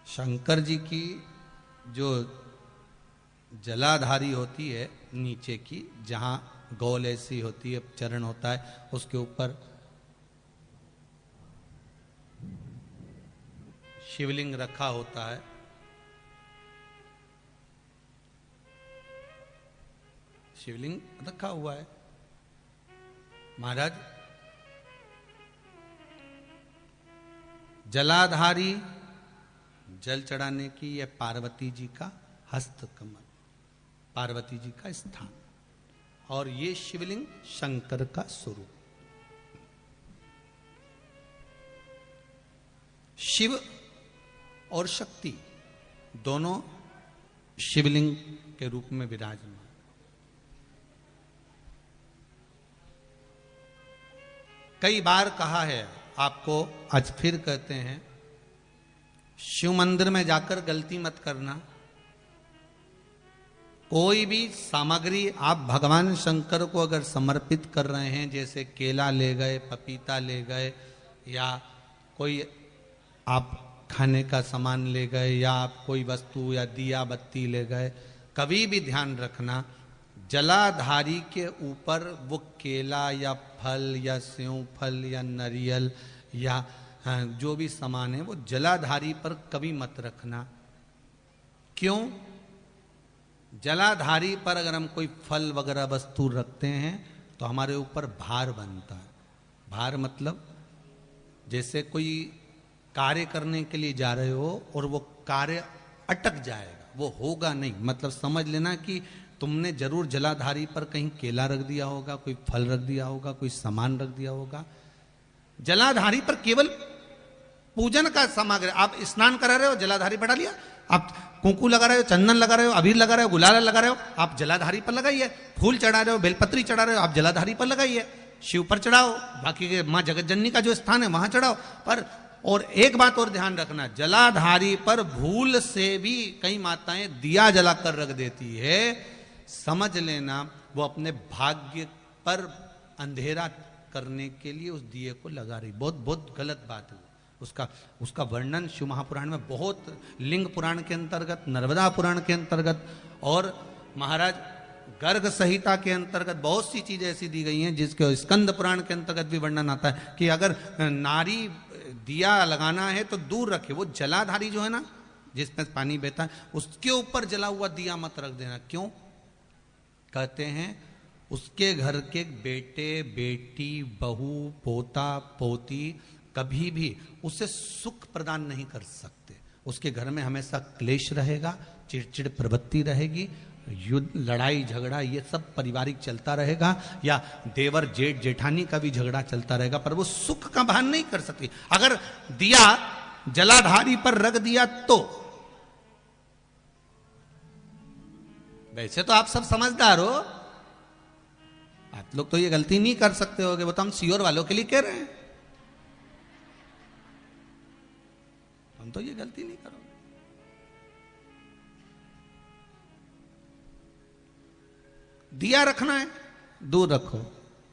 शंकर जी की जो जलाधारी होती है नीचे की, जहां गोल ऐसी होती है, चरण होता है, उसके ऊपर शिवलिंग रखा होता है। शिवलिंग रखा हुआ है। महाराज जलाधारी जल चढ़ाने की यह पार्वती जी का हस्त कमल, पार्वती जी का स्थान, और ये शिवलिंग शंकर का स्वरूप। शिव और शक्ति दोनों शिवलिंग के रूप में विराजमान। कई बार कहा है आपको, आज फिर कहते हैं, शिव मंदिर में जाकर गलती मत करना। कोई भी सामग्री आप भगवान शंकर को अगर समर्पित कर रहे हैं, जैसे केला ले गए, पपीता ले गए, या कोई आप खाने का सामान ले गए, या आप कोई वस्तु या दिया बत्ती ले गए, कभी भी ध्यान रखना जलाधारी के ऊपर वो केला या फल या सेव फल या नारियल या जो भी सामान है वो जलाधारी पर कभी मत रखना। क्यों? जलाधारी पर अगर हम कोई फल वगैरह वस्तु रखते हैं तो हमारे ऊपर भार बनता है। भार मतलब जैसे कोई कार्य करने के लिए जा रहे हो और वो कार्य अटक जाएगा, वो होगा नहीं, मतलब समझ लेना कि तुमने जरूर जलाधारी पर कहीं केला रख दिया होगा, कोई फल रख दिया होगा, कोई सामान रख दिया होगा। जलाधारी पर केवल पूजन का सामग्री, आप स्नान करा रहे हो जलाधारी पर डालिए, आप कुंकू लगा रहे हो, चंदन लगा रहे हो, अबीर लगा रहे हो, गुलाल लगा रहे हो, आप जलाधारी पर लगाइए। फूल चढ़ा रहे हो, बेलपत्री चढ़ा रहे हो, आप जलाधारी पर लगाइए। शिव पर चढ़ाओ, बाकी के माँ जगतजननी का जो स्थान है वहां चढ़ाओ। पर और एक बात और ध्यान रखना, जलाधारी पर भूल से भी कई माताएं दिया जलाकर रख देती है, समझ लेना वो अपने भाग्य पर अंधेरा करने के लिए उस दिए को लगा रही। बहुत बहुत गलत बात है। उसका वर्णन शिव महापुराण में बहुत, लिंग पुराण के अंतर्गत, नर्मदा पुराण के अंतर्गत और महाराज गर्ग संहिता के अंतर्गत बहुत सी चीजें ऐसी दी गई हैं, जिसके स्कंद पुराण के अंतर्गत भी वर्णन आता है कि अगर नारी दिया लगाना है तो दूर रखे। वो जलाधारी जो है ना, जिसमें पानी बहता है, उसके ऊपर जला हुआ दिया मत रख देना। क्यों? कहते हैं उसके घर के बेटे बेटी बहू पोता पोती कभी भी उसे सुख प्रदान नहीं कर सकते। उसके घर में हमेशा क्लेश रहेगा, चिड़चिड़ प्रवृत्ति रहेगी, युद्ध लड़ाई झगड़ा ये सब पारिवारिक चलता रहेगा, या देवर जेठ जेठानी का भी झगड़ा चलता रहेगा, पर वो सुख का भान नहीं कर सकती। अगर दिया जलाधारी पर रख दिया तो, वैसे तो आप सब समझदार हो, आप लोग तो ये गलती नहीं कर सकते होगे, वो तो हम सीओर वालों के लिए कह रहे हैं, हम तो ये गलती नहीं करोगे। दिया रखना है दूर रखो।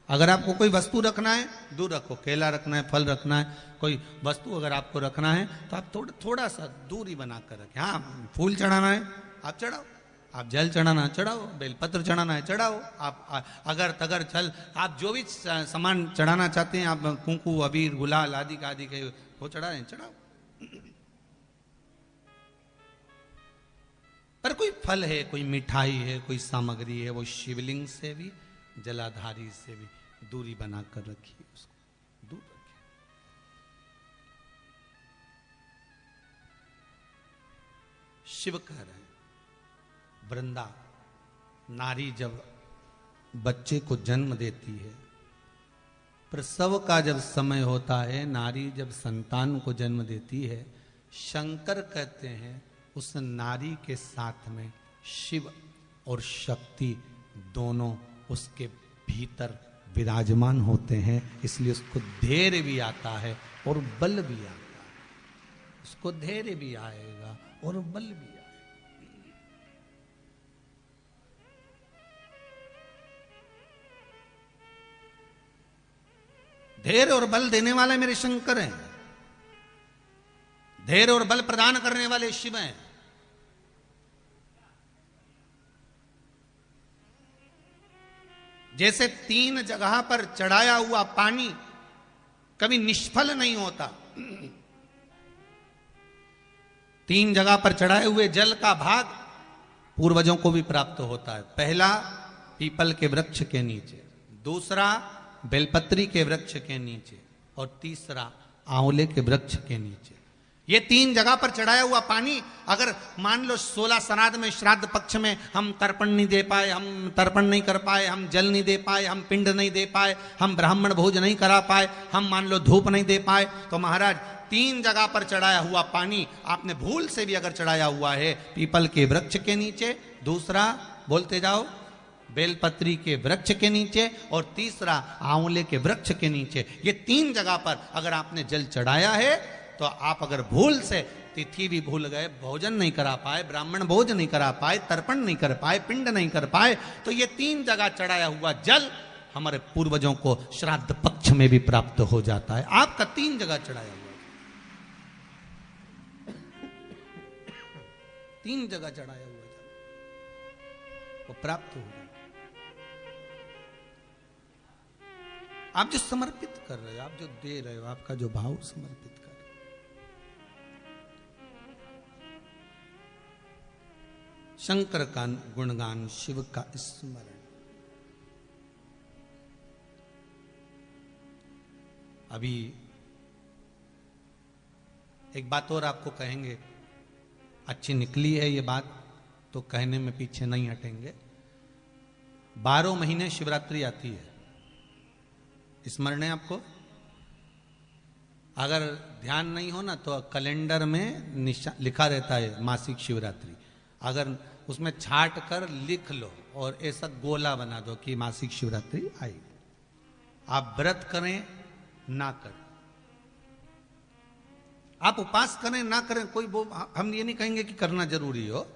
अगर आपको कोई वस्तु रखना है दूर रखो, केला रखना है, फल रखना है, कोई वस्तु अगर आपको रखना है तो आप थोड़ा सा दूरी बनाकर रखें। हाँ, फूल चढ़ाना है आप चढ़ाओ, आप जल चढ़ाना है चढ़ाओ, बेलपत्र चढ़ाना है चढ़ाओ, आप अगर तगर चल आप जो भी सामान चढ़ाना चाहते हैं, आप कुंकू अबीर गुलाल आदि के वो चढ़ा रहे हैं चढ़ाओ। पर कोई फल है, कोई मिठाई है, कोई सामग्री है, वो शिवलिंग से भी जलाधारी से भी दूरी बनाकर रखिए, उसको दूर रखिए। शिव कह रहे हैं, वृंदा नारी जब बच्चे को जन्म देती है, प्रसव का जब समय होता है, नारी जब संतान को जन्म देती है, शंकर कहते हैं उस नारी के साथ में शिव और शक्ति दोनों उसके भीतर विराजमान होते हैं, इसलिए उसको धैर्य भी आता है और बल भी आता है। उसको धैर्य भी आएगा और बल भी आएगा। धैर्य और बल देने वाले मेरे शंकर हैं। धैर्य और बल प्रदान करने वाले शिव हैं। जैसे 3 जगह पर चढ़ाया हुआ पानी कभी निष्फल नहीं होता, 3 जगह पर चढ़ाए हुए जल का भाग पूर्वजों को भी प्राप्त होता है। पहला पीपल के वृक्ष के नीचे, दूसरा बेलपत्री के वृक्ष के नीचे, और तीसरा आंवले के वृक्ष के नीचे। ये 3 जगह पर चढ़ाया हुआ पानी, अगर मान लो 16 श्राद्ध में, श्राद्ध पक्ष में हम तर्पण नहीं दे पाए, हम तर्पण नहीं कर पाए, हम जल नहीं दे पाए, हम पिंड नहीं दे पाए, हम ब्राह्मण भोज नहीं करा पाए, हम मान लो धूप नहीं दे पाए, तो महाराज 3 जगह पर चढ़ाया हुआ पानी आपने भूल से भी अगर चढ़ाया हुआ है पीपल के वृक्ष के नीचे, दूसरा बोलते जाओ बेलपत्री के वृक्ष के नीचे, और तीसरा आंवले के वृक्ष के नीचे, ये 3 जगह पर अगर आपने जल चढ़ाया है तो आप अगर भूल से तिथि भी भूल गए, भोजन नहीं करा पाए, ब्राह्मण भोज नहीं करा पाए, तर्पण नहीं कर पाए, पिंड नहीं कर पाए, तो ये 3 जगह चढ़ाया हुआ जल हमारे पूर्वजों को श्राद्ध पक्ष में भी प्राप्त हो जाता है। आपका 3 जगह चढ़ाया हुआ, 3 जगह चढ़ाया हुआ जल वो प्राप्त हो जाता। आप जो समर्पित कर रहे हो, आप जो दे रहे हो, आपका जो भाव समर्पित कर रहे हो, शंकर का गुणगान, शिव का स्मरण। अभी एक बात और आपको कहेंगे, अच्छी निकली है ये बात तो कहने में पीछे नहीं हटेंगे। 12 महीने शिवरात्रि आती है, स्मरण है आपको? अगर ध्यान नहीं हो ना तो कैलेंडर में लिखा रहता है मासिक शिवरात्रि, अगर उसमें छाट कर लिख लो और ऐसा गोला बना दो कि मासिक शिवरात्रि आई। आप व्रत करें ना करें, आप उपास करें ना करें, कोई वो हम ये नहीं कहेंगे कि करना जरूरी हो।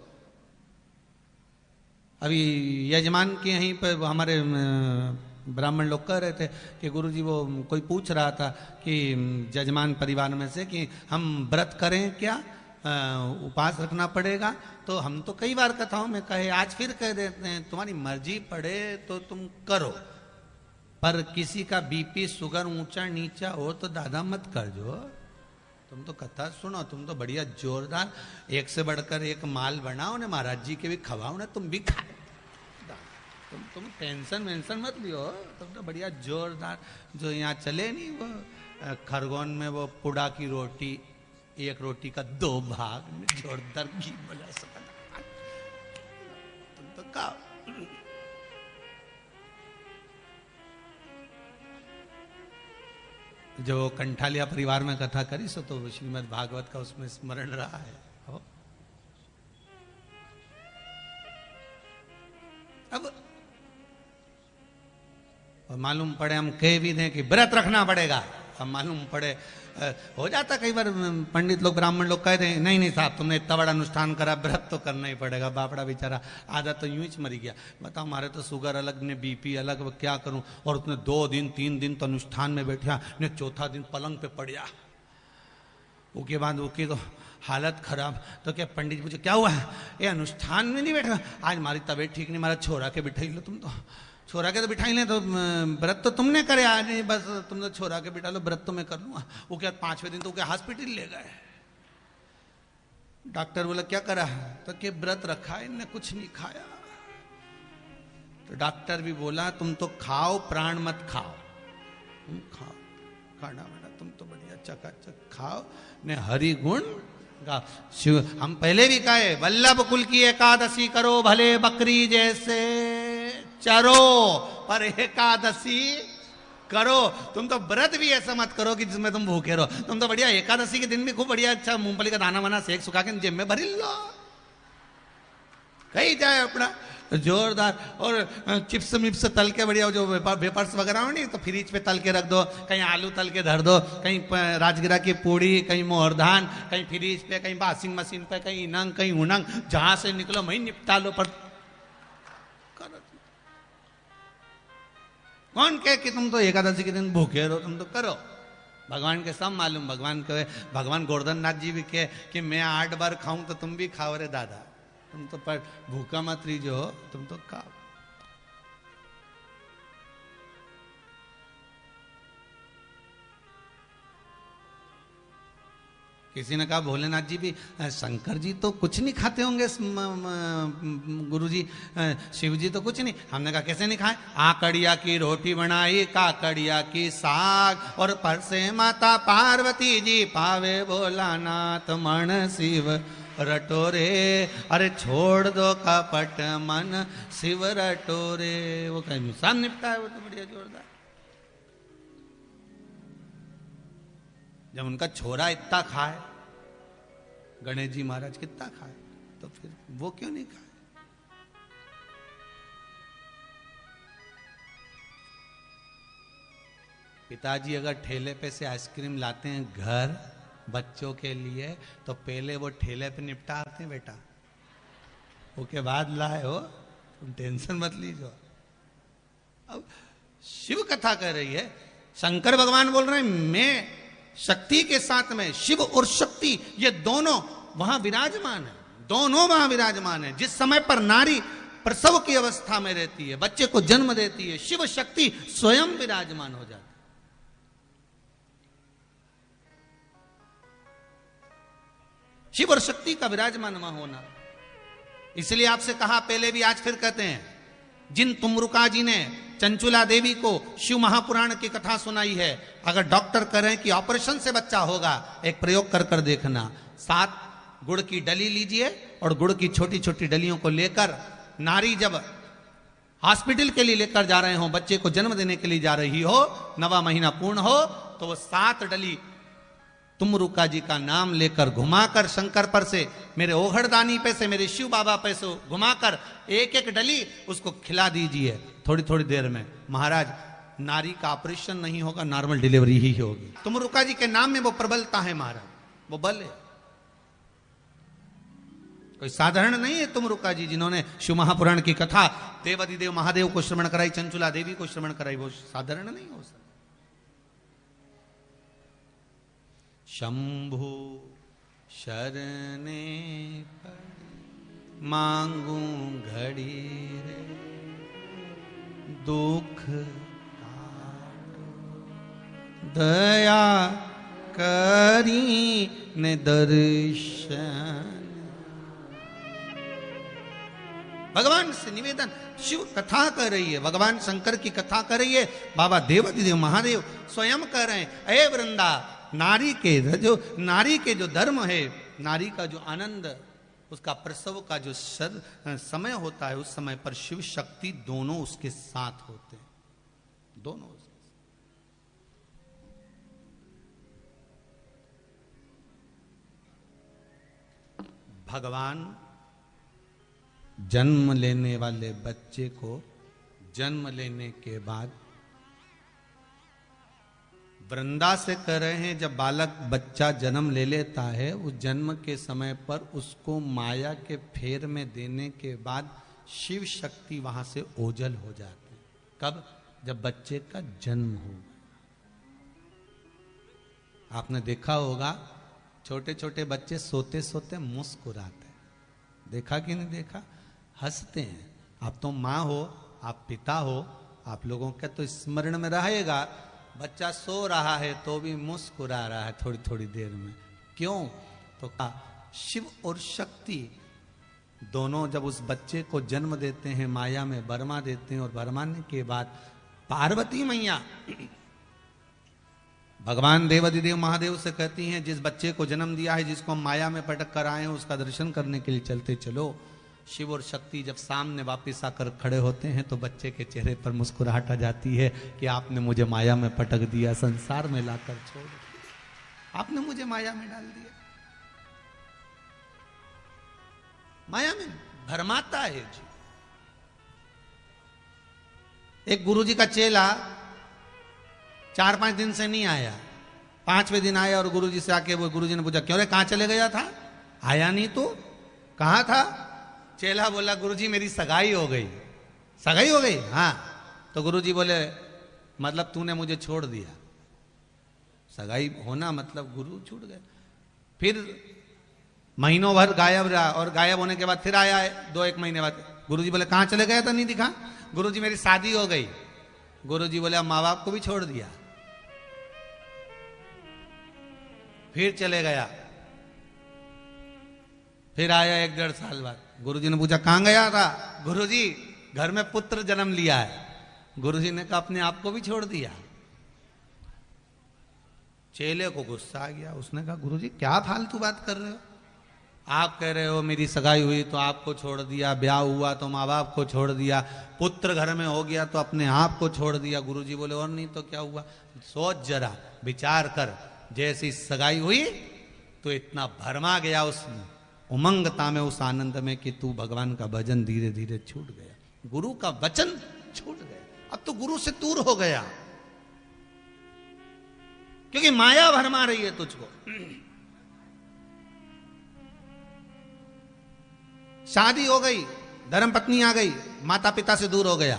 अभी यजमान के यहीं पर हमारे ब्राह्मण लोग कह रहे थे कि गुरुजी वो कोई पूछ रहा था कि यजमान परिवार में से कि हम व्रत करें क्या, उपास रखना पड़ेगा? तो हम तो कई बार कथाओं में कहे, आज फिर कह देते हैं तुम्हारी मर्जी पड़े तो तुम करो, पर किसी का बीपी शुगर ऊंचा नीचा हो तो दादा मत कर जो। तुम तो कथा सुनो, तुम तो बढ़िया जोरदार एक से बढ़कर एक माल बनाओ ने, महाराज जी के भी खवाओ ने, तुम भी खाओ, तुम टेंशन वेंशन मत लियो, तुम तो बढ़िया जोरदार। जो यहाँ चले नहीं वो खरगोन में वो पुड़ा की रोटी, एक रोटी का 2 भाग में जोरदार घी बना सकता, तुम तो खाओ। जो कंठालिया परिवार में कथा करी सो तो श्रीमद् भागवत का उसमें स्मरण रहा है। अब मालूम पड़े हम कह भी दें कि व्रत रखना पड़ेगा, अब मालूम पड़े हो जाता कई बार पंडित लोग ब्राह्मण लोग कहते हैं नहीं नहीं साहब तुमने इतना बड़ा अनुष्ठान करा, व्रत तो करना ही पड़ेगा। बापड़ा बेचारा आधा तो यूं ही मर गया। बताओ हमारे तो शुगर अलग ने बीपी अलग, वो क्या करूं। और उसने 2 दिन 3 दिन तो अनुष्ठान में बैठा ने, चौथा दिन पलंग पे पड़ गया। उसके बाद उसकी तो हालत खराब। तो क्या पंडित जी मुझे क्या हुआ है? ये अनुष्ठान में नहीं बैठा, आज हमारी तबीयत ठीक नहीं, हमारा छोरा के बिठाई लो, तुम तो छोरा के तो बिठाई ले, तो व्रत तो तुमने करे आज नहीं, बस तुम तो छोरा के बिठा लो, व्रत तो मैं कर लूंगा। वो क्या 5वें दिन तो क्या हॉस्पिटल ले गए। डॉक्टर बोला क्या करा? तो क्या व्रत रखा है, इनने कुछ नहीं खाया। तो डॉक्टर भी बोला तुम तो खाओ, प्राण मत खाओ, तुम खाओ खाना वाना, तुम तो बढ़िया चकाचक खाओ ने हरि गुण गा। शिव हम पहले भी कहे वल्लभ कुल की एकादशी करो, भले बकरी जैसे चरो, पर एकादशी करो। तुम तो व्रत भी ऐसा मत करो कि जिसमें तुम भूखे रहो। तुम तो बढ़िया एकादशी के दिन भी खूब बढ़िया अच्छा मूंगफली का दाना वाना सेक सुखा के जेब में भरी लो, कहीं जाए अपना जोरदार। और चिप्स मिप्स तल के बढ़िया जो वेपर्स वगैरह हो नहीं तो फ्रिज पे तल के रख दो, कहीं आलू तल के धर दो, कहीं राजगिरा की पूड़ी, कहीं मोहरधान, कहीं फ्रिज पे, कहीं वॉशिंग मशीन पे, कहीं इनंग कहीं उनंग, जहां से निकलो वहीं निपटा लो। पर कौन कहे कि तुम तो एकादशी के दिन भूखे रहो, तुम तो करो। भगवान के सब मालूम। भगवान गोवर्धन नाथ जी भी कहे कि मैं 8 बार खाऊं तो तुम भी खाओ रे दादा, तुम तो पर भूखा मत रहीजो, तुम तो खाओ। किसी ने कहा भोलेनाथ जी भी, शंकर जी तो कुछ नहीं खाते होंगे, गुरु जी शिव जी तो कुछ नहीं। हमने कहा कैसे नहीं खाए? आकड़िया की रोटी बनाई, काकड़िया की साग, और परसे माता पार्वती जी पावे भोलानाथ मन शिव रटोरे। अरे छोड़ दो कपट मन शिव रटोरे। वो कहीं नुकसान निपटा है, वो तो बढ़िया जोरदार। जब उनका छोरा इतना खाए, गणेश जी महाराज कितना खाए, तो फिर वो क्यों नहीं खाए? पिताजी अगर ठेले पे से आइसक्रीम लाते हैं घर बच्चों के लिए, तो पहले वो ठेले पे निपटाते हैं बेटा, उसके बाद लाए हो, तुम टेंशन मत लीजिए। अब शिव कथा कर रही है, शंकर भगवान बोल रहे हैं मैं शक्ति के साथ में, शिव और शक्ति ये दोनों वहां विराजमान है, दोनों वहां विराजमान है। जिस समय पर नारी प्रसव की अवस्था में रहती है, बच्चे को जन्म देती है, शिव शक्ति स्वयं विराजमान हो जाती है। शिव और शक्ति का विराजमान वहां होना, इसलिए आपसे कहा पहले भी, आज फिर कहते हैं, जिन तुमरुका जी ने चंचुला देवी को शिव महापुराण की कथा सुनाई है, अगर डॉक्टर करें कि ऑपरेशन से बच्चा होगा, एक प्रयोग कर कर देखना। 7 गुड़ की डली लीजिए और गुड़ की छोटी छोटी डलियों को लेकर नारी जब हॉस्पिटल के लिए लेकर जा रहे हो, बच्चे को जन्म देने के लिए जा रही हो, 9वां महीना पूर्ण हो, तो वो 7 डली तुमरुका जी का नाम लेकर घुमाकर शंकर पर से, मेरे ओघड़दानी पे से, मेरे शिव बाबा पे से घुमाकर एक एक डली उसको खिला दीजिए। थोड़ी थोड़ी देर में महाराज नारी का ऑपरेशन नहीं होगा, नॉर्मल डिलीवरी ही होगी। तुमरुका जी के नाम में वो प्रबलता है महाराज, वो बल है, कोई साधारण नहीं है तुमरुका जी, जिन्होंने शिव महापुराण की कथा देवादिदेव महादेव को श्रवण कराई, चंचुला देवी को श्रवण कराई, वो साधारण नहीं हो सकता। शंभु शरणे मांगू घड़ी रे, दुख दया करी ने दर्शन। भगवान से निवेदन, शिव कथा कर रही है, भगवान शंकर की कथा कर रही है, बाबा देवादिदेव महादेव स्वयं कर रहे हैं, अये वृंदा, नारी के जो धर्म है, नारी का जो आनंद, उसका प्रसव का जो समय होता है, उस समय पर शिव शक्ति दोनों उसके साथ होते हैं, दोनों उसके साथ। भगवान जन्म लेने वाले बच्चे को जन्म लेने के बाद वृंदा से कह रहे हैं, जब बालक बच्चा जन्म ले लेता है, उस जन्म के समय पर उसको माया के फेर में देने के बाद शिव शक्ति वहां से ओझल हो जाती है। कब? जब बच्चे का जन्म हो। आपने देखा होगा छोटे छोटे बच्चे सोते सोते मुस्कुराते हैं, देखा कि नहीं देखा? हंसते हैं। आप तो माँ हो, आप पिता हो, आप लोगों के तो स्मरण में रहेगा, बच्चा सो रहा है तो भी मुस्कुरा रहा है थोड़ी थोड़ी देर में। क्यों? तो कहा शिव और शक्ति दोनों जब उस बच्चे को जन्म देते हैं, माया में बरमा देते हैं, और बरमाने के बाद पार्वती मैया भगवान देवादिदेव महादेव से कहती हैं, जिस बच्चे को जन्म दिया है, जिसको हम माया में पटक कर आए हैं, उसका दर्शन करने के लिए चलते चलो। शिव और शक्ति जब सामने वापस आकर खड़े होते हैं तो बच्चे के चेहरे पर मुस्कुराहट आ जाती है कि आपने मुझे माया में पटक दिया, संसार में लाकर छोड़, आपने मुझे माया में डाल दिया। माया में भरमाता है जी। एक गुरुजी का चेला 4-5 दिन से नहीं आया, 5वें दिन आया और गुरुजी से आके वो गुरुजी ने पूछा, क्यों रे कहां चले गया था, आया नहीं तू, कहां था? चेला बोला, गुरुजी मेरी सगाई हो गई। सगाई हो गई? हाँ। तो गुरुजी बोले, मतलब तूने मुझे छोड़ दिया? सगाई होना मतलब गुरु छूट गए। फिर महीनों भर गायब रहा, और गायब होने के बाद फिर आया है 2-1 महीने बाद। गुरुजी बोले कहाँ चले गए? तो नहीं दिखा। गुरुजी मेरी शादी हो गई। गुरुजी बोले अब माँ बाप को भी छोड़ दिया। फिर चले गया। फिर आया 1-1.5 साल बाद। गुरुजी ने पूछा कहाँ गया था? गुरुजी घर में पुत्र जन्म लिया है। गुरुजी ने कहा अपने आप को भी छोड़ दिया। चेले को गुस्सा आ गया। उसने कहा गुरुजी क्या फालतू बात कर रहे हो? आप कह रहे हो मेरी सगाई हुई तो आपको छोड़ दिया, ब्याह हुआ तो माँ बाप को छोड़ दिया, पुत्र घर में हो गया तो अपने आप को छोड़ दिया। गुरुजी बोले और नहीं तो क्या हुआ? सोच जरा, विचार कर। जैसी सगाई हुई तो इतना भरमा गया उस उमंगता में, उस आनंद में कि तू भगवान का भजन धीरे धीरे छूट गया, गुरु का वचन छूट गया। अब तो गुरु से दूर हो गया, क्योंकि माया भरमा रही है तुझको। शादी हो गई, धर्म पत्नी आ गई, माता पिता से दूर हो गया,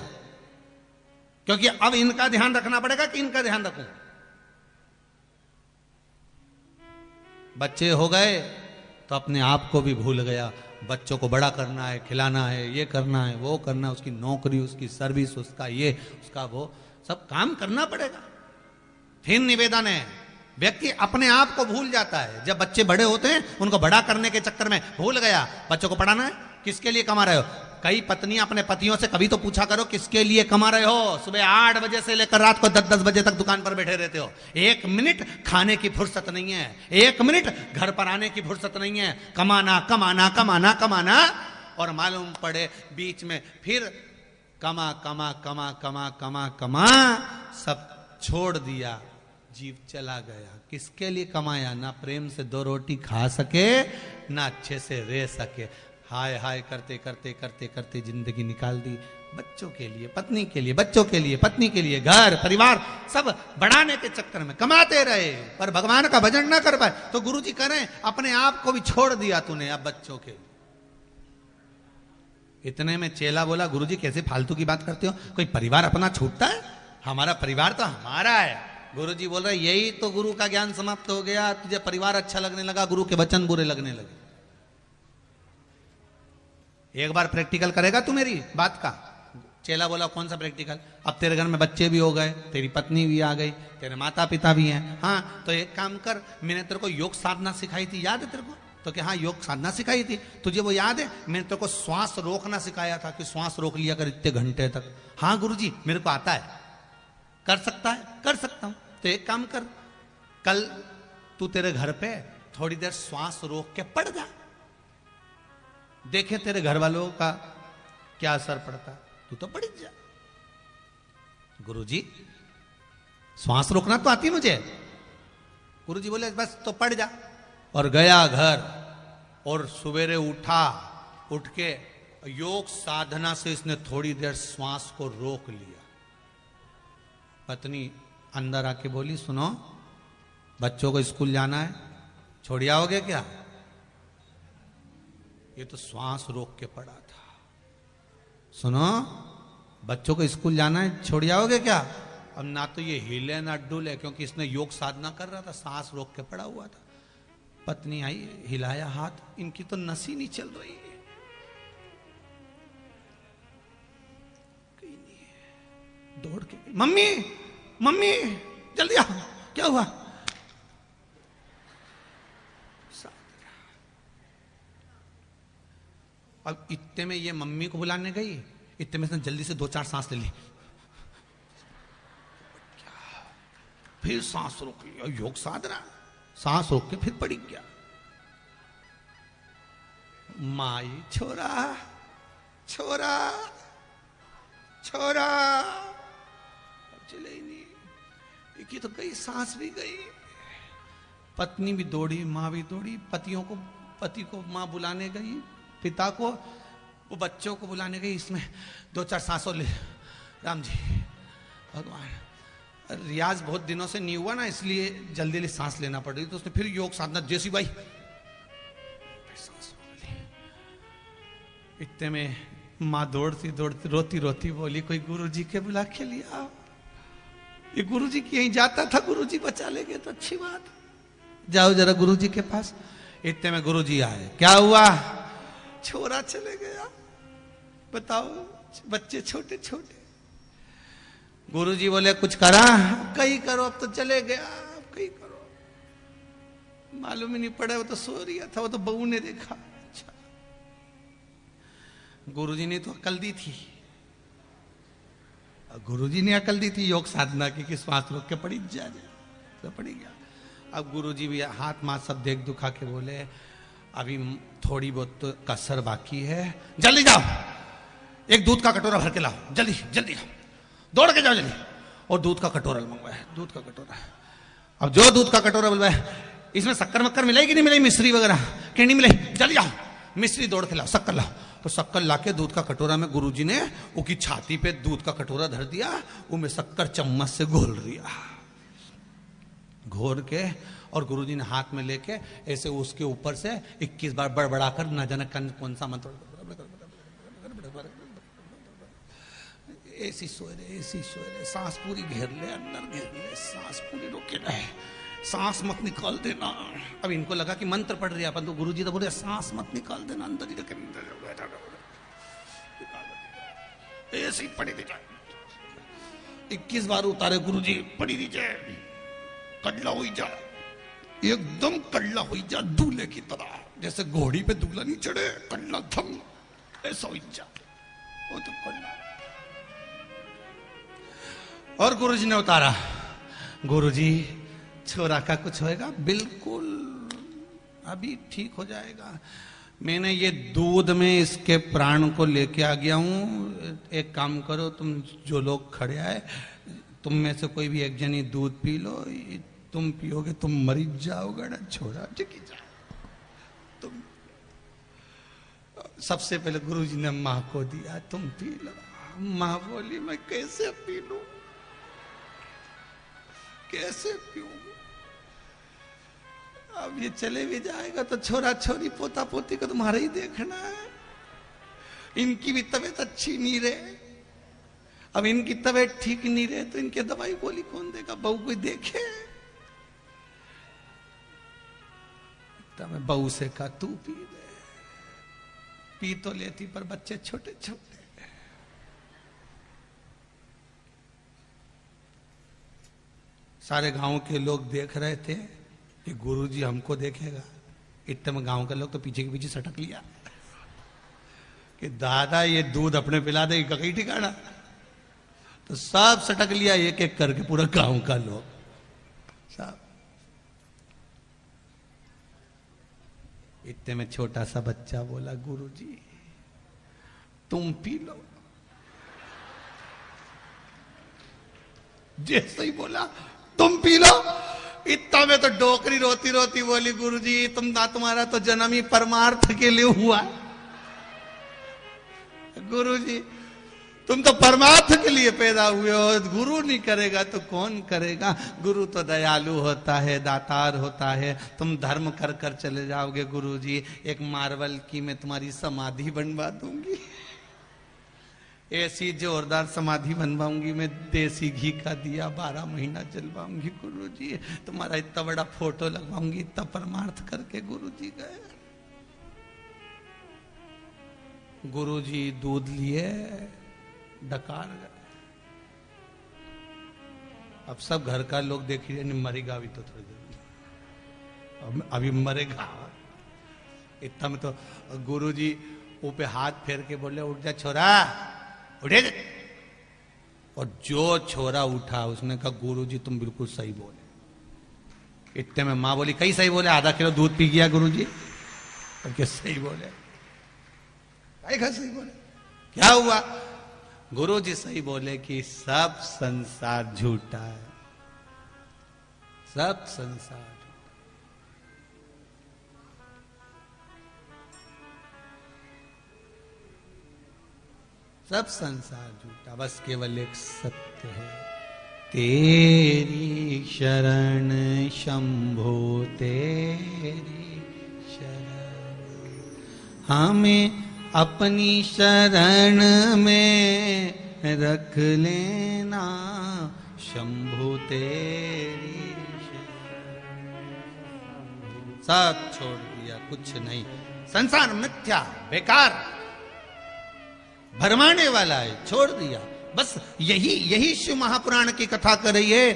क्योंकि अब इनका ध्यान रखना पड़ेगा कि इनका ध्यान रखूं। बच्चे हो गए तो अपने आप को भी भूल गया। बच्चों को बड़ा करना है, खिलाना है, ये करना है, वो करना है, उसकी नौकरी, उसकी सर्विस, उसका ये, उसका वो, सब काम करना पड़ेगा। फिर निवेदन है, व्यक्ति अपने आप को भूल जाता है। जब बच्चे बड़े होते हैं उनको बड़ा करने के चक्कर में भूल गया। बच्चों को पढ़ाना है, किसके लिए कमा रहे हो? कई पत्नियां अपने पतियों से कभी तो पूछा करो किसके लिए कमा रहे हो? सुबह 8 बजे से लेकर रात को 10-10 बजे तक दुकान पर बैठे रहते हो, 1 मिनट खाने की फुर्सत नहीं है, 1 मिनट घर पर आने की फुर्सत नहीं है। कमाना कमाना कमाना कमाना, और मालूम पड़े बीच में फिर कमा कमा कमा कमा कमा कमा सब छोड़ दिया, जीव चला गया। किसके लिए कमाया? ना प्रेम से 2 रोटी खा सके, ना अच्छे से रह सके। हाय हाय करते करते करते करते जिंदगी निकाल दी। बच्चों के लिए, पत्नी के लिए, बच्चों के लिए, पत्नी के लिए, घर परिवार सब बढ़ाने के चक्कर में कमाते रहे, पर भगवान का भजन ना कर पाए। तो गुरुजी कह रहे हैं अपने आप को भी छोड़ दिया तूने अब बच्चों के लिए। इतने में चेला बोला गुरुजी कैसे फालतू की बात करते हो? कोई परिवार अपना छूटता है? हमारा परिवार तो हमारा है। गुरुजी बोल रहे यही तो गुरु का ज्ञान समाप्त हो गया। तुझे परिवार अच्छा लगने लगा, गुरु के वचन बुरे लगने लगे। एक बार प्रैक्टिकल करेगा तू मेरी बात का? चेला बोला कौन सा प्रैक्टिकल? अब तेरे घर में बच्चे भी हो गए, तेरी पत्नी भी आ गई, तेरे माता पिता भी हैं। हाँ तो एक काम कर, मैंने तेरे को योग साधना सिखाई थी, याद है तेरे को? तो क्या हाँ योग साधना सिखाई थी तुझे, वो याद है? मैंने तेरे को श्वास रोकना सिखाया था कि श्वास रोक लिया कर इतने घंटे तक। हाँ गुरुजी मेरे को आता है। कर सकता है? कर सकता हूं। तो एक काम कर, कल तू तेरे घर पे थोड़ी देर श्वास रोक के पड़ जा, देखे तेरे घर वालों का क्या असर पड़ता। तू तो पड़ जा। गुरुजी श्वास रोकना तो आती मुझे। गुरुजी बोले बस तो पड़ जा। और गया घर, और सवेरे उठा, उठ के योग साधना से इसने थोड़ी देर श्वास को रोक लिया। पत्नी अंदर आके बोली सुनो, बच्चों को स्कूल जाना है, छोड़ आओगे क्या? ये तो श्वास रोक के पड़ा था। सुनो बच्चों को स्कूल जाना है, छोड़ आओगे क्या? अब ना तो ये हिले ना डुले, क्योंकि इसने योग साधना कर रहा था, सांस रोक के पड़ा हुआ था। पत्नी आई, हिलाया हाथ, इनकी तो नस ही नहीं चल रही है। दौड़ के मम्मी मम्मी जल्दी आओ, क्या हुआ? अब इतने में ये मम्मी को बुलाने गई, इतने में इसने जल्दी से 2-4 सांस ले ली, फिर सांस रोक लिया। योग साधना, सांस रोक के फिर पड़ी गया। माई छोरा छोरा छोरा, चले ही नहीं, एक ही तो गई, सांस भी गई। पत्नी भी दौड़ी, माँ भी दौड़ी, पति को माँ बुलाने गई, पिता को, वो बच्चों को बुलाने गई। इसमें 2-4 सांसों ले। राम जी भगवान, रियाज बहुत दिनों से नहीं हुआ ना, इसलिए जल्दी जल्दी सांस लेना पड़ रही। तो उसने फिर योग साधना जैसी भाई सांस ली। इतने में माँ दौड़ती दौड़ती रोती रोती बोली कोई गुरु जी के बुला के लिया। ये गुरुजी की यहीं जाता था, गुरुजी बचा ले गए तो अच्छी बात, जाओ जरा गुरुजी के पास। इतने में गुरुजी आए, क्या हुआ? छोरा चले गया। बताओ, बच्चे छोटे छोटे। गुरुजी बोले कुछ करा? कहीं करो, अब तो चले गया, अब कहीं करो। मालूम ही नहीं पड़ा, वो तो सो रहा था, वो तो बहू ने देखा। अच्छा, गुरुजी ने तो अकल दी थी, गुरुजी ने अकल दी थी योग साधना की श्वास रोक के पड़ी जा तो पड़ी गया। अब गुरुजी भी हाथ माथ सब देख दुखा के बोले अभी थोड़ी बहुत तो कसर बाकी है, जल्दी जाओ, एक दूध का कटोरा भर के लाओ, जल्दी जल्दी जाओ, दौड़ के जाओ जल्दी। और दूध का कटोरा मंगवाया, दूध का कटोरा। अब जो दूध का कटोरा बुलवाया, इसमें शक्कर मक्कर मिलेगी नहीं मिलेगी, मिश्री वगैरह कि नहीं मिलेगी, जल्दी जाओ मिश्री दौड़ के लाओ, शक्कर लाओ। तो शक्कर लाके दूध का कटोरा में गुरुजी ने उसकी छाती पे दूध का कटोरा धर दिया, उसमें शक्कर चम्मच से घोल दिया, घोर के और गुरुजी ने हाथ में लेके ऐसे उसके ऊपर से 21 बार बड़बड़ाकर न जाने कौन सा मंत्र, ऐसी सोए रहे, सांस पूरी घेर ले, अंदर घेर ले, सांस पूरी रोके रहे, सांस मत निकाल देना। अब इनको लगा कि मंत्र पढ़ रही है अपन, तो गुरुजी तो बोले सांस मत निकाल देना, अंदर ही रखे, ऐसी पड़ी दी जाए। 21 बार उतारे गुरुजी, पड़ी दी जाए, कल्ला हुई जा, एकदम कल्ला हुई जा, दूल्हे की तरह, जैसे घोड़ी पे दूल्हा नहीं चढ़े, कल्ला थम, ऐसा हुई जा, वो तो कल्ला। और गुरुजी ने उतारा, गुरुजी छोरा का कुछ होएगा? बिल्कुल, अभी ठीक हो जाएगा। मैंने ये दूध में इसके प्राण को लेके आ गया हूं। एक काम करो, तुम जो लोग खड़े आए, तुम में से कोई भी एक जनी दूध पी लो, तुम पियोगे तुम मरी जाओगे ना, छोड़ा टिकी जाओ तुम। सबसे पहले गुरुजी ने माँ को दिया, तुम पी लो। माँ बोली मैं कैसे पी लूं, कैसे पीऊं? अब ये चले भी जाएगा तो छोरा छोरी पोता पोती को तुम्हारा ही देखना है, इनकी भी तबीयत अच्छी नहीं रहे। अब इनकी तबीयत ठीक नहीं रहे तो इनके दवाई गोली कौन देगा? बहू कोई देखे? तो मैं बहू से कहा तू पी ले, पी तो लेती पर बच्चे छोटे छोटे। सारे गांव के लोग देख रहे थे कि गुरुजी हमको देखेगा। इतने में गांव के लोग तो पीछे के पीछे सटक लिया कि दादा ये दूध अपने पिला देगा कहीं ठिकाना। तो सब सटक लिया एक एक करके, पूरा गांव का लोग सब। इतने में छोटा सा बच्चा बोला गुरुजी तुम पी लो। जैसे ही बोला तुम पी लो, इतना में तो डोकरी रोती रोती बोली गुरुजी तुम्हारा तो जन्म ही परमार्थ के लिए हुआ। गुरुजी तुम तो परमार्थ के लिए पैदा हुए हो, गुरु नहीं करेगा तो कौन करेगा? गुरु तो दयालु होता है, दातार होता है। तुम धर्म कर कर चले जाओगे गुरुजी, एक मार्बल की मैं तुम्हारी समाधि बनवा दूंगी, ऐसी जोरदार समाधि बनवाऊंगी मैं, देसी घी का दिया 12 महीना जलवाऊंगी गुरुजी, तुम्हारा इतना बड़ा फोटो लगवाऊंगी। इतना परमार्थ करके गुरुजी गए। गुरुजी दूध लिए डकार गए। अब सब घर का लोग देख रहे नहीं, मरेगा अभी तो थोड़ी देर, अभी मरेगा। इतना में तो गुरुजी ऊपर हाथ फेर के बोले उठ जा छोरा, उठे। और जो छोरा उठा उसने कहा गुरुजी तुम बिल्कुल सही बोले। इतने में मां बोली कई सही बोले, आधा किलो दूध पी गया गुरुजी। क्या सही बोले? सही बोले? क्या हुआ? गुरुजी सही बोले कि सब संसार झूठा है, सब संसार। सब संसार झूठा, बस केवल एक सत्य है। तेरी शरण शंभो तेरी शरण, हमें अपनी शरण में रख लेना शंभु तेरी सब छोड़ दिया, कुछ नहीं। संसार मिथ्या, बेकार, भरमाने वाला है, छोड़ दिया। बस यही शिव महापुराण की कथा कर रही है।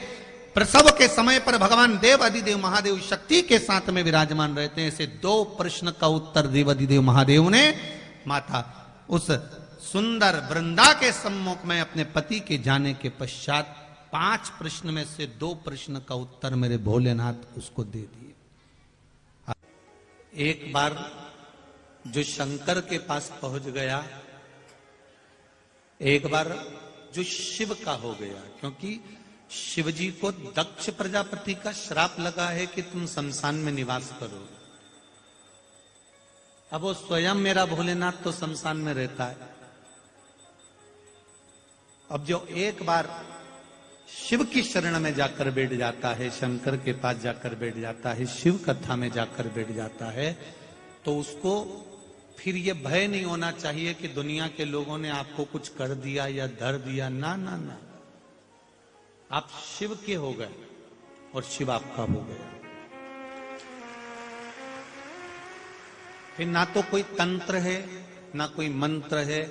प्रसव के समय पर भगवान देव अधिदेव महादेव शक्ति के साथ में विराजमान रहते हैं। ऐसे 2 प्रश्न का उत्तर देव अधिदेव महादेव ने माता उस सुंदर वृंदा के सम्मुख में अपने पति के जाने के पश्चात 5 प्रश्न में से 2 प्रश्न का उत्तर मेरे भोलेनाथ उसको दे दिए। एक बार जो शंकर के पास पहुंच गया, एक बार जो शिव का हो गया, क्योंकि शिव जी को दक्ष प्रजापति का श्राप लगा है कि तुम शमशान में निवास करो। अब वो स्वयं मेरा भोलेनाथ तो शमशान में रहता है। अब जो एक बार शिव की शरण में जाकर बैठ जाता है, शंकर के पास जाकर बैठ जाता है, शिव कथा में जाकर बैठ जाता है, तो उसको फिर ये भय नहीं होना चाहिए कि दुनिया के लोगों ने आपको कुछ कर दिया या धर दिया। ना ना ना, आप शिव के हो गए और शिव आपका हो गया। फिर ना तो कोई तंत्र है, ना कोई मंत्र है,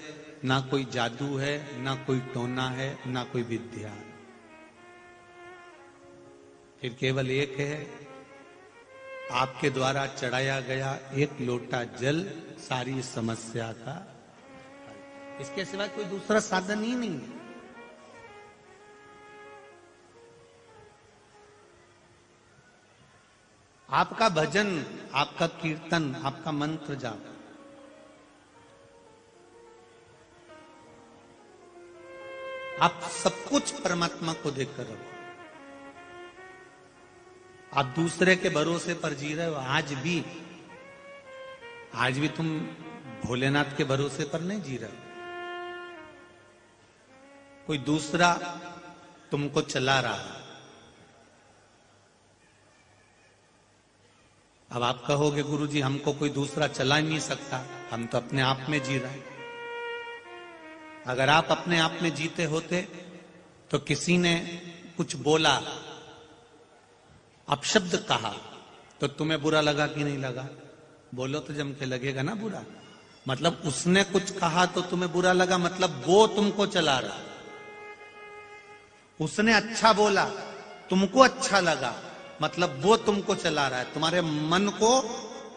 ना कोई जादू है, ना कोई टोना है, ना कोई विद्या है। फिर केवल एक है, आपके द्वारा चढ़ाया गया एक लोटा जल सारी समस्या का, इसके सिवा कोई दूसरा साधन ही नहीं है। आपका भजन, आपका कीर्तन, आपका मंत्र जाप, आप सब कुछ परमात्मा को देखकर रखो। आप दूसरे के भरोसे पर जी रहे हो। आज भी तुम भोलेनाथ के भरोसे पर नहीं जी रहे हो। कोई दूसरा तुमको चला रहा है। अब आप कहोगे गुरुजी हमको कोई दूसरा चला ही नहीं सकता, हम तो अपने आप में जी रहे हैं। अगर आप अपने आप में जीते होते तो किसी ने कुछ बोला, अपशब्द कहा, तो तुम्हें बुरा लगा कि नहीं लगा? बोलो तो जम के लगेगा ना बुरा। मतलब उसने कुछ कहा तो तुम्हें बुरा लगा, मतलब वो तुमको चला रहा। उसने अच्छा बोला, तुमको अच्छा लगा, मतलब वो तुमको चला रहा है। तुम्हारे मन को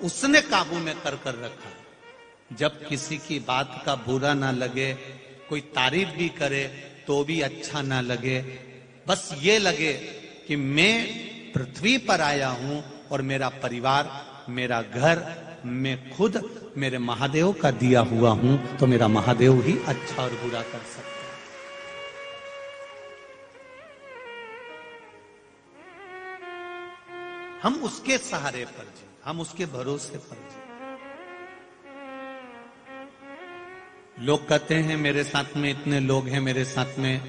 उसने काबू में कर कर रखा है। जब किसी की बात का बुरा ना लगे, कोई तारीफ भी करे तो भी अच्छा ना लगे, बस ये लगे कि मैं पृथ्वी पर आया हूं और मेरा परिवार, मेरा घर, मैं खुद मेरे महादेव का दिया हुआ हूं, तो मेरा महादेव ही अच्छा और बुरा कर सकता है। हम उसके सहारे पर जी, हम उसके भरोसे पर जी। लोग कहते हैं मेरे साथ में इतने लोग हैं, मेरे साथ में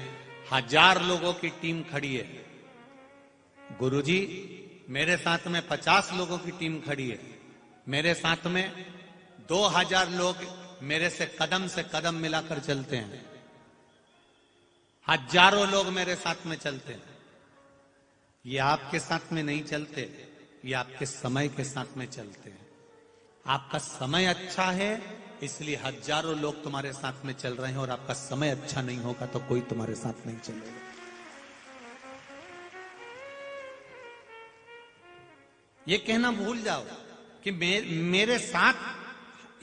1000 लोगों की टीम खड़ी है। गुरुजी मेरे साथ में 50 लोगों की टीम खड़ी है। मेरे साथ में 2000 लोग मेरे से कदम मिलाकर चलते हैं। हजारों लोग मेरे साथ में चलते हैं। ये आपके साथ में नहीं चलते, ये आपके समय के साथ में चलते हैं। आपका समय अच्छा है इसलिए हजारों लोग तुम्हारे साथ में चल रहे हैं, और आपका समय अच्छा नहीं होगा तो कोई तुम्हारे साथ नहीं चलेगा। ये कहना भूल जाओ कि मेरे साथ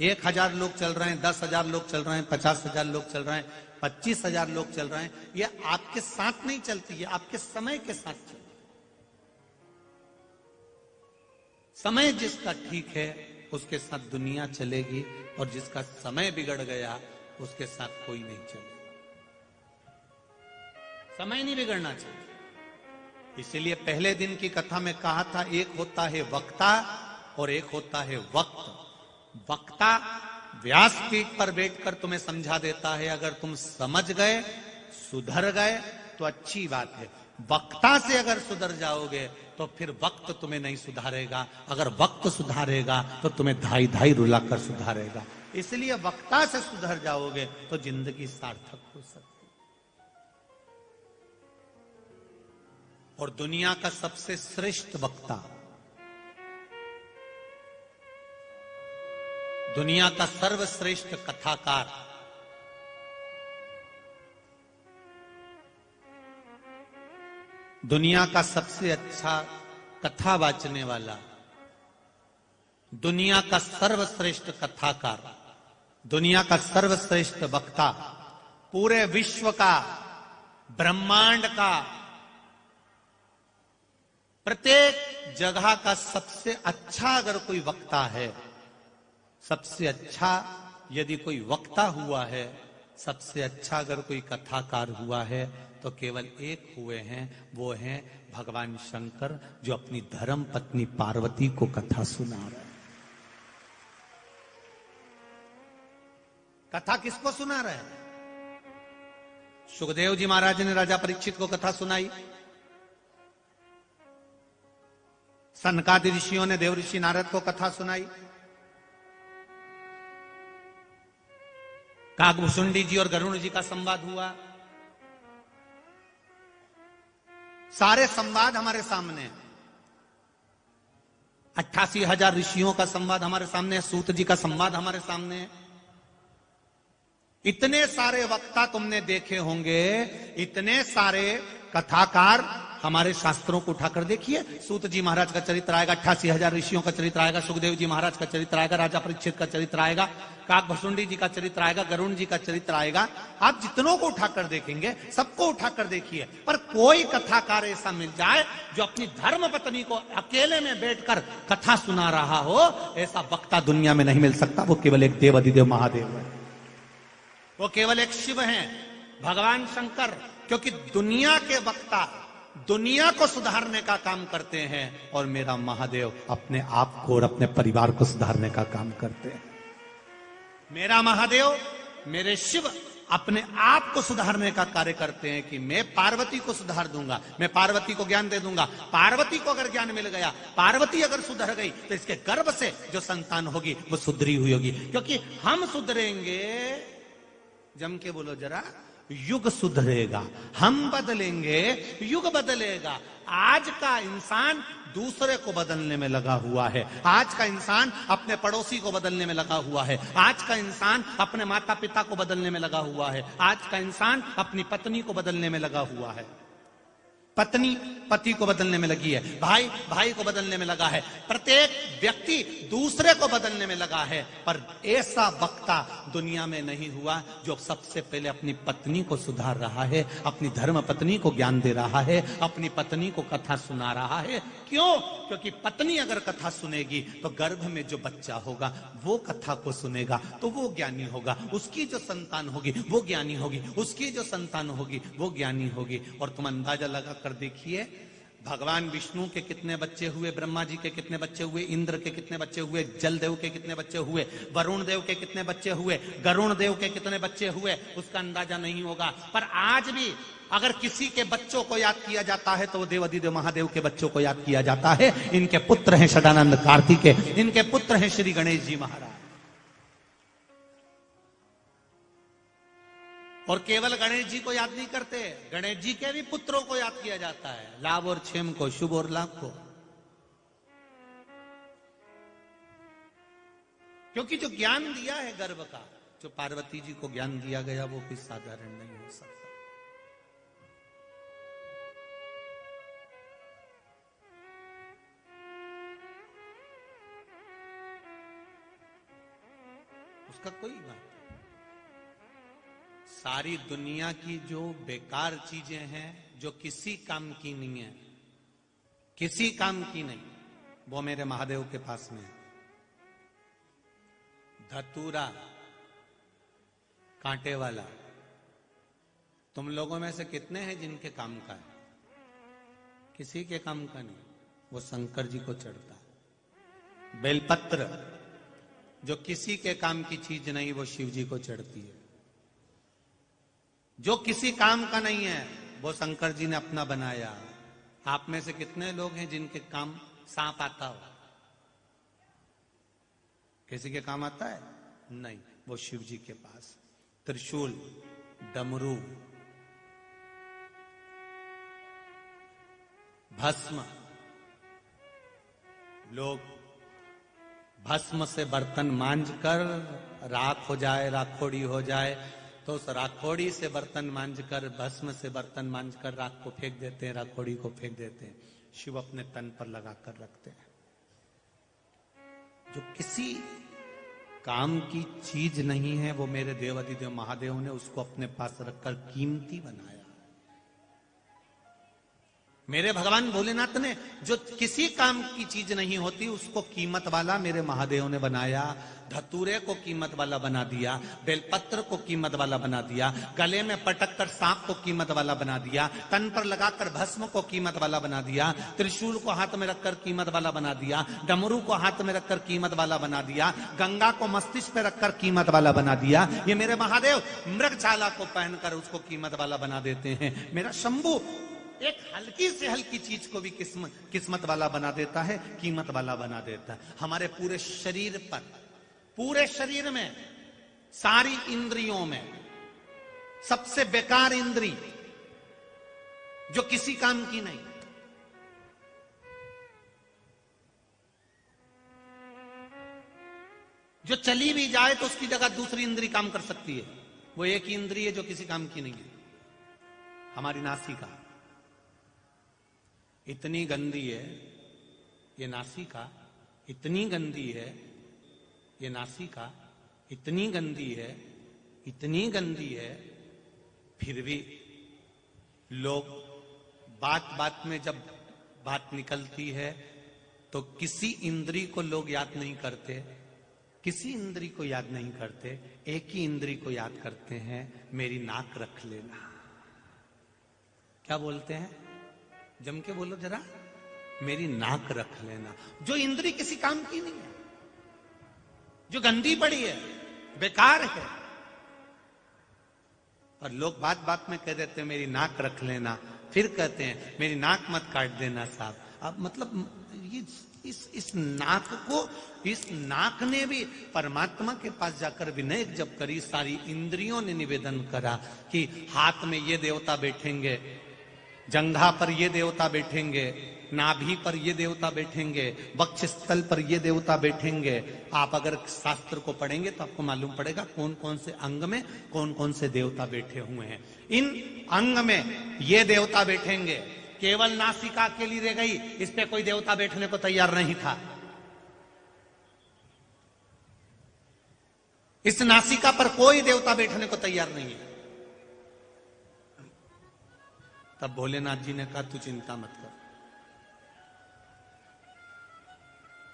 1000 लोग चल रहे हैं, 10,000 लोग चल रहे हैं, 50,000 लोग चल रहे हैं, 25,000 लोग चल रहे हैं। ये आपके साथ नहीं चलती, ये आपके समय के साथ चलती। समय जिसका ठीक है उसके साथ दुनिया चलेगी, और जिसका समय बिगड़ गया उसके साथ कोई नहीं चलेगा। समय नहीं बिगड़ना चाहिए। इसीलिए पहले दिन की कथा में कहा था, एक होता है वक्ता और एक होता है वक्त। वक्ता व्यासपीठ पर बैठकर तुम्हें समझा देता है, अगर तुम समझ गए, सुधर गए तो अच्छी बात है। वक्ता से अगर सुधर जाओगे तो फिर वक्त तुम्हें नहीं सुधारेगा, अगर वक्त सुधारेगा तो तुम्हें धाई धाई रुलाकर सुधारेगा। इसलिए वक्ता से सुधर जाओगे तो जिंदगी सार्थक हो सकती। और दुनिया का सबसे श्रेष्ठ वक्ता, दुनिया का सर्वश्रेष्ठ कथाकार, दुनिया का सबसे अच्छा कथा वाचने वाला, दुनिया का सर्वश्रेष्ठ कथाकार, दुनिया का सर्वश्रेष्ठ वक्ता, पूरे विश्व का, ब्रह्मांड का, प्रत्येक जगह का सबसे अच्छा अगर कोई वक्ता है, सबसे अच्छा यदि कोई वक्ता हुआ है, सबसे अच्छा अगर कोई कथाकार हुआ है, तो केवल एक हुए हैं, वो हैं भगवान शंकर, जो अपनी धर्म पत्नी पार्वती को कथा सुना रहे हैं। कथा किसको सुना रहे हैं? सुखदेव जी महाराज ने राजा परीक्षित को कथा सुनाई, सनकादि ऋषियों ने देव ऋषि नारद को कथा सुनाई, काकभुसुंडी जी और गरुण जी का संवाद हुआ। सारे संवाद हमारे सामने हैं। 88,000 ऋषियों का संवाद हमारे सामने है, सूत जी का संवाद हमारे सामने है। इतने सारे वक्ता तुमने देखे होंगे, इतने सारे कथाकार हमारे शास्त्रों को उठाकर देखिए। सूत जी महाराज का चरित्र आएगा, 88,000 ऋषियों का चरित्र आएगा, सुखदेव जी महाराज का चरित्र आएगा, राजा परीक्षित का चरित्र आएगा, काकभुसुंडी जी का चरित्र आएगा, गरुण जी का चरित्र आएगा। आप जितनों को उठाकर देखेंगे, सबको उठाकर देखिए, पर कोई कथाकार ऐसा मिल जाए जो अपनी धर्म पत्नी को अकेले में बैठकर कथा सुना रहा हो, ऐसा वक्ता दुनिया में नहीं मिल सकता। वो केवल एक देव अधिदेव महादेव है, वो केवल एक शिव हैं, भगवान शंकर। क्योंकि दुनिया के वक्ता दुनिया को सुधारने का काम करते हैं, और मेरा महादेव अपने आप को और अपने परिवार को सुधारने का काम करते हैं। मेरा महादेव, मेरे शिव अपने आप को सुधारने का कार्य करते हैं कि मैं पार्वती को सुधार दूंगा, मैं पार्वती को ज्ञान दे दूंगा। पार्वती को अगर ज्ञान मिल गया, पार्वती अगर सुधर गई, तो इसके गर्भ से जो संतान होगी वो सुधरी हुई होगी। क्योंकि हम सुधरेंगे, जम के बोलो जरा, युग सुधरेगा। हम बदलेंगे, युग बदलेगा। आज का इंसान दूसरे को बदलने में लगा हुआ है, आज का इंसान अपने पड़ोसी को बदलने में लगा हुआ है, आज का इंसान अपने माता पिता को बदलने में लगा हुआ है, आज का इंसान अपनी पत्नी को बदलने में लगा हुआ है, पत्नी पति को बदलने में लगी है, भाई भाई को बदलने में लगा है, प्रत्येक व्यक्ति दूसरे को बदलने में लगा है। पर ऐसा वक्ता दुनिया में नहीं हुआ जो सबसे पहले अपनी पत्नी को सुधार रहा है, अपनी धर्म पत्नी को ज्ञान दे रहा है, अपनी पत्नी को कथा सुना रहा है। क्यों? क्योंकि पत्नी अगर कथा सुनेगी तो गर्भ में जो बच्चा होगा वो कथा को सुनेगा, तो वो ज्ञानी होगा, उसकी जो संतान होगी वो ज्ञानी होगी, उसकी जो संतान होगी वो ज्ञानी होगी। और तुम अंदाजा लगा कर देखिए, भगवान विष्णु के कितने बच्चे हुए, ब्रह्मा जी के कितने बच्चे हुए, इंद्र के कितने बच्चे हुए, जल देव के कितने बच्चे हुए, वरुण देव के कितने बच्चे हुए, गरुण देव के कितने बच्चे हुए, उसका अंदाजा नहीं होगा। पर आज भी अगर किसी के बच्चों को याद किया जाता है तो वो देव अधिदेव महादेव के बच्चों को याद किया जाता है। इनके पुत्र हैं सदानंद कार्तिकेय, इनके पुत्र हैं श्री गणेश जी महाराज। और केवल गणेश जी को याद नहीं करते, गणेश जी के भी पुत्रों को याद किया जाता है, लाभ और क्षेम को, शुभ और लाभ को। क्योंकि जो ज्ञान दिया है गर्भ का, जो पार्वती जी को ज्ञान दिया गया, वो भी साधारण नहीं हो सकता। उसका कोई बात नहीं। सारी दुनिया की जो बेकार चीजें हैं, जो किसी काम की नहीं है, किसी काम की नहीं, वो मेरे महादेव के पास में है। धतूरा कांटे वाला, तुम लोगों में से कितने हैं जिनके काम का है? किसी के काम का नहीं, वो शंकर जी को चढ़ता है। बेलपत्र जो किसी के काम की चीज नहीं, वो शिव जी को चढ़ती है। जो किसी काम का नहीं है वो शंकर जी ने अपना बनाया। आप में से कितने लोग हैं जिनके काम सांप आता हो? किसी के काम आता है? नहीं, वो शिव जी के पास त्रिशूल, डमरू, भस्म, लोग भस्म से बर्तन मांज कर राख हो जाए, राखोड़ी हो जाए, तो उस राखोड़ी से बर्तन मांज कर, भस्म से बर्तन मांज कर राख को फेंक देते हैं, राखोड़ी को फेंक देते हैं। शिव अपने तन पर लगा कर रखते हैं। जो किसी काम की चीज नहीं है, वो मेरे देवाधिदेव महादेव ने उसको अपने पास रखकर कीमती बनाया। मेरे भगवान भोलेनाथ ने जो किसी काम की चीज नहीं होती उसको कीमत वाला मेरे महादेव ने बनाया। धतूरे को कीमत वाला बना दिया, बेलपत्र को कीमत वाला बना दिया, गले में पटक कर सांप को कीमत वाला बना दिया, तन पर लगाकर भस्म को कीमत वाला बना दिया, त्रिशूल को हाथ में रखकर कीमत वाला बना दिया, डमरू को हाथ में रखकर कीमत वाला बना दिया, गंगा को मस्तिष्क पे रखकर कीमत वाला बना दिया। ये मेरे महादेव मृगछाला को पहनकर उसको कीमत वाला बना देते हैं। मेरा शंभू एक हल्की से हल्की चीज को भी किस्मत वाला बना देता है, कीमत वाला बना देता है। हमारे पूरे शरीर पर, पूरे शरीर में, सारी इंद्रियों में सबसे बेकार इंद्री जो किसी काम की नहीं, जो चली भी जाए तो उसकी जगह दूसरी इंद्री काम कर सकती है, वो एक ही इंद्री है जो किसी काम की नहीं है, हमारी नासिका। इतनी गंदी है ये नासिका, इतनी गंदी है ये नासिका, इतनी गंदी है, इतनी गंदी है, फिर भी लोग बात बात में जब बात निकलती है तो किसी इंद्री को लोग याद नहीं करते, किसी इंद्री को याद नहीं करते, एक ही इंद्री को याद करते हैं, मेरी नाक रख लेना। क्या बोलते हैं? जम के बोलो जरा, मेरी नाक रख लेना। जो इंद्री किसी काम की नहीं है, जो गंदी पड़ी है, बेकार है, और लोग बात बात में कह देते हैं मेरी नाक रख लेना, फिर कहते हैं मेरी नाक मत काट देना साहब। अब मतलब ये इस नाक को, इस नाक ने भी परमात्मा के पास जाकर विनय जब करी, सारी इंद्रियों ने निवेदन करा कि हाथ में ये देवता बैठेंगे, जंघा पर ये देवता बैठेंगे, नाभि पर ये देवता बैठेंगे, वक्ष स्थल पर ये देवता बैठेंगे। आप अगर शास्त्र को पढ़ेंगे तो आपको मालूम पड़ेगा कौन कौन से अंग में कौन कौन से देवता बैठे हुए हैं। इन अंग में ये देवता बैठेंगे, केवल नासिका के लिए रह गई, इस पे कोई देवता बैठने को तैयार नहीं था। इस नासिका पर कोई देवता बैठने को तैयार नहीं है। तब भोलेनाथ जी ने कहा तू चिंता मत कर,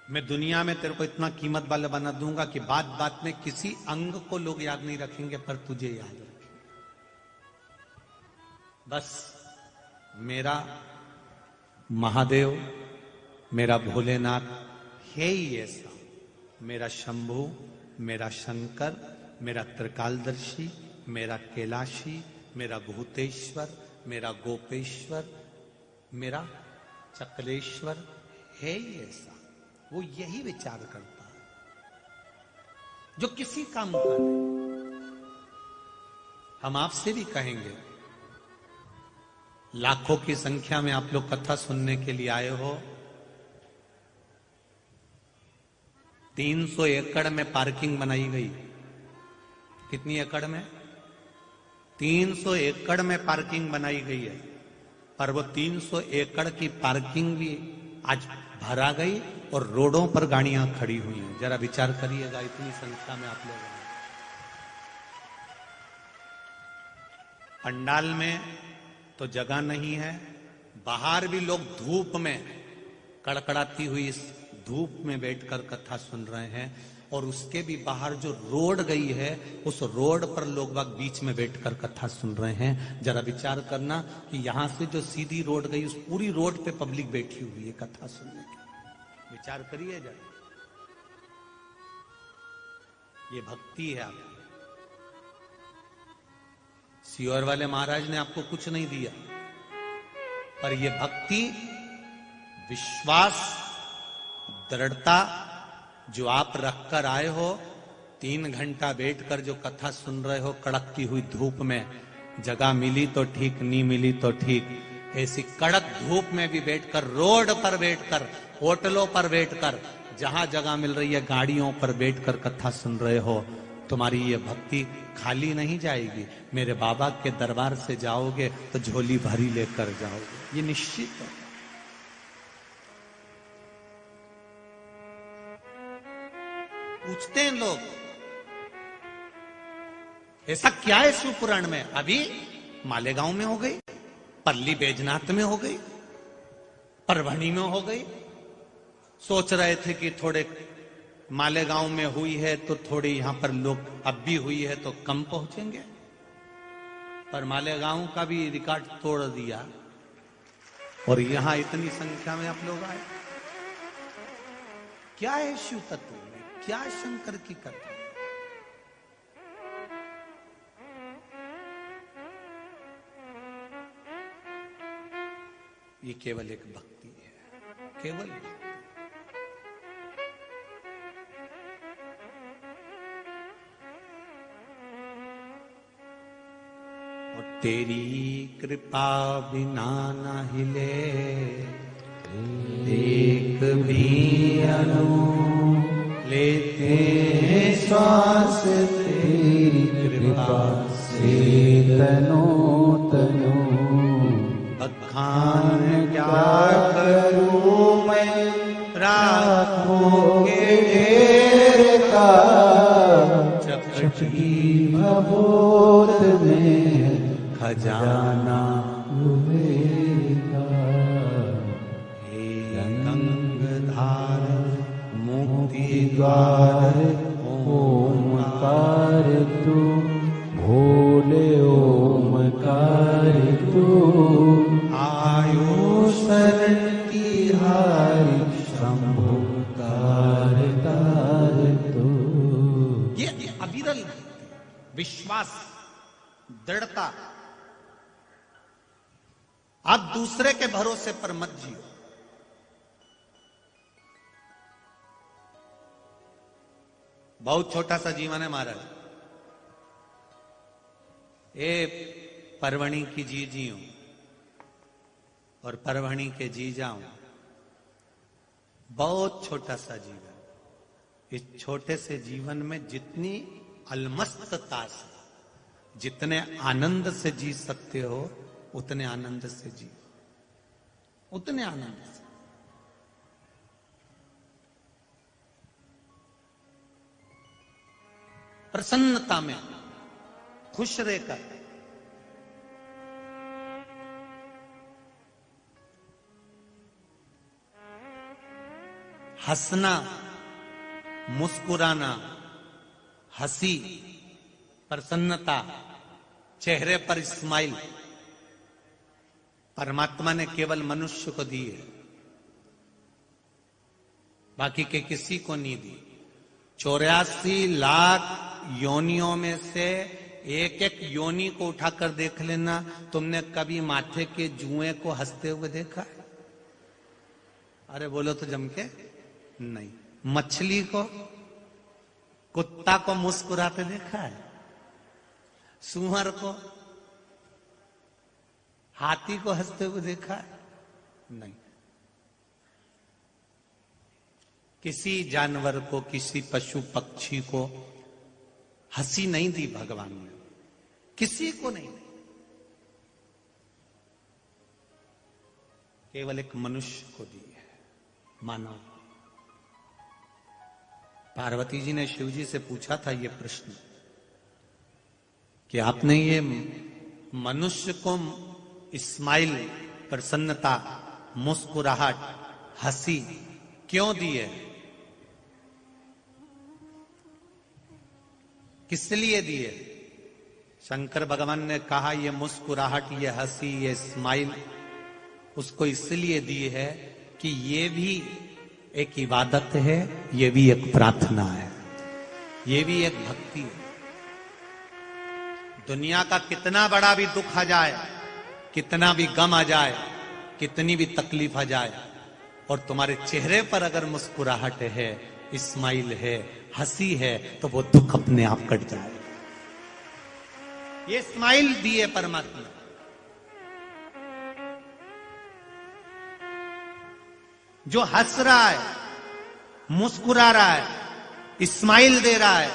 मैं दुनिया में तेरे को इतना कीमत वाला बना दूंगा कि बात बात में किसी अंग को लोग याद नहीं रखेंगे, पर तुझे याद रखेंगे। बस मेरा महादेव, मेरा भोलेनाथ है ही ऐसा, मेरा शंभू, मेरा शंकर, मेरा त्रिकालदर्शी, मेरा कैलाशी, मेरा भूतेश्वर, मेरा गोपेश्वर, मेरा चक्रेश्वर है ही ऐसा। वो यही विचार करता है जो किसी काम का नहीं। हम आपसे भी कहेंगे, लाखों की संख्या में आप लोग कथा सुनने के लिए आए हो, 300 एकड़ में पार्किंग बनाई गई। कितनी एकड़ में? 300 एकड़ में पार्किंग बनाई गई है, पर वो 300 एकड़ की पार्किंग भी आज भरा गई और रोडों पर गाड़ियां खड़ी हुई हैं। जरा विचार करिएगा, इतनी संख्या में आप लोग हैं। पंडाल में तो जगह नहीं है, बाहर भी लोग धूप में, कड़कड़ाती हुई इस धूप में बैठकर कथा सुन रहे हैं, और उसके भी बाहर जो रोड गई है उस रोड पर लोग बाग बीच में बैठकर कथा सुन रहे हैं। जरा विचार करना कि यहां से जो सीधी रोड गई उस पूरी रोड पे पब्लिक बैठी हुई है कथा सुनने के। विचार करिए जरा, ये भक्ति है। आप सियोर वाले महाराज ने आपको कुछ नहीं दिया, पर यह भक्ति, विश्वास, दृढ़ता जो आप रखकर आए हो, 3 घंटा बैठकर जो कथा सुन रहे हो कड़कती हुई धूप में, जगह मिली तो ठीक, नहीं मिली तो ठीक, ऐसी कड़क धूप में भी बैठकर, रोड पर बैठकर, होटलों पर बैठकर, जहां जगह मिल रही है गाड़ियों पर बैठकर कथा सुन रहे हो, तुम्हारी ये भक्ति खाली नहीं जाएगी। मेरे बाबा के दरबार से जाओगे तो झोली भरी लेकर जाओगे, ये निश्चित है। पूछते हैं लोग, ऐसा क्या है शिवपुराण में? अभी मालेगांव में हो गई, पल्ली बैजनाथ में हो गई, परभणी में हो गई। सोच रहे थे कि थोड़े मालेगांव में हुई है तो थोड़ी यहां पर लोग अब भी हुई है तो कम पहुंचेंगे, पर मालेगांव का भी रिकॉर्ड तोड़ दिया और यहां इतनी संख्या में आप लोग आए। क्या है शिव तत्व में? क्या शंकर की कथा? ये केवल एक भक्ति है, केवल भक्ति। और तेरी कृपा बिना न हिले एक भी अनु लेते श्वास, तेरी कृपा से तनो तनो बखान क्या करूं मैं राखों के ढेर का, चपटी भभूत में खजाना हुएगा। हे गंगधार मुक्ति द्वार ओमकार तू, भोले ओमकार तू, आयुषर तिहारी शंभु तार तार तू। ये अविरल विश्वास, दृढ़ता। आप दूसरे के भरोसे पर मत जियो। बहुत छोटा सा जीवन है महाराज। ए परवणी की जी जियो और परवणी के जी जाऊं, बहुत छोटा सा जीवन। इस छोटे से जीवन में जितनी अलमस्तता से, जितने आनंद से जी सकते हो, उतने आनंद से जी, उतने आनंद से। प्रसन्नता में खुश रहकर, हंसना, मुस्कुराना, हंसी, प्रसन्नता, चेहरे पर स्माइल परमात्मा ने केवल मनुष्य को दी है, बाकी के किसी को नहीं दी। 84 लाख योनियों में से एक एक योनि को उठाकर देख लेना। तुमने कभी माथे के जुए को हंसते हुए देखा है? अरे बोलो तो जम के नहीं। मछली को, कुत्ता को मुस्कुराते देखा है? सुअर को, हाथी को हंसते हुए देखा है? नहीं। किसी जानवर को, किसी पशु पक्षी को हंसी नहीं दी भगवान ने, किसी को नहीं दी। केवल एक मनुष्य को दी है, मानव। पार्वती जी ने शिव जी से पूछा था ये प्रश्न कि आपने ये मनुष्य को स्माइल, प्रसन्नता, मुस्कुराहट, हंसी क्यों दी है? किस लिए दी है? शंकर भगवान ने कहा ये मुस्कुराहट, ये हंसी, ये स्माइल उसको इसलिए दी है कि ये भी एक इबादत है, ये भी एक प्रार्थना है, ये भी एक भक्ति है। दुनिया का कितना बड़ा भी दुख आ जाए, कितना भी गम आ जाए, कितनी भी तकलीफ आ जाए, और तुम्हारे चेहरे पर अगर मुस्कुराहट है, स्माइल है, हंसी है, तो वो दुख अपने आप कट जाए। ये स्माइल दी है परमात्मा। जो हंस रहा है, मुस्कुरा रहा है, स्माइल दे रहा है,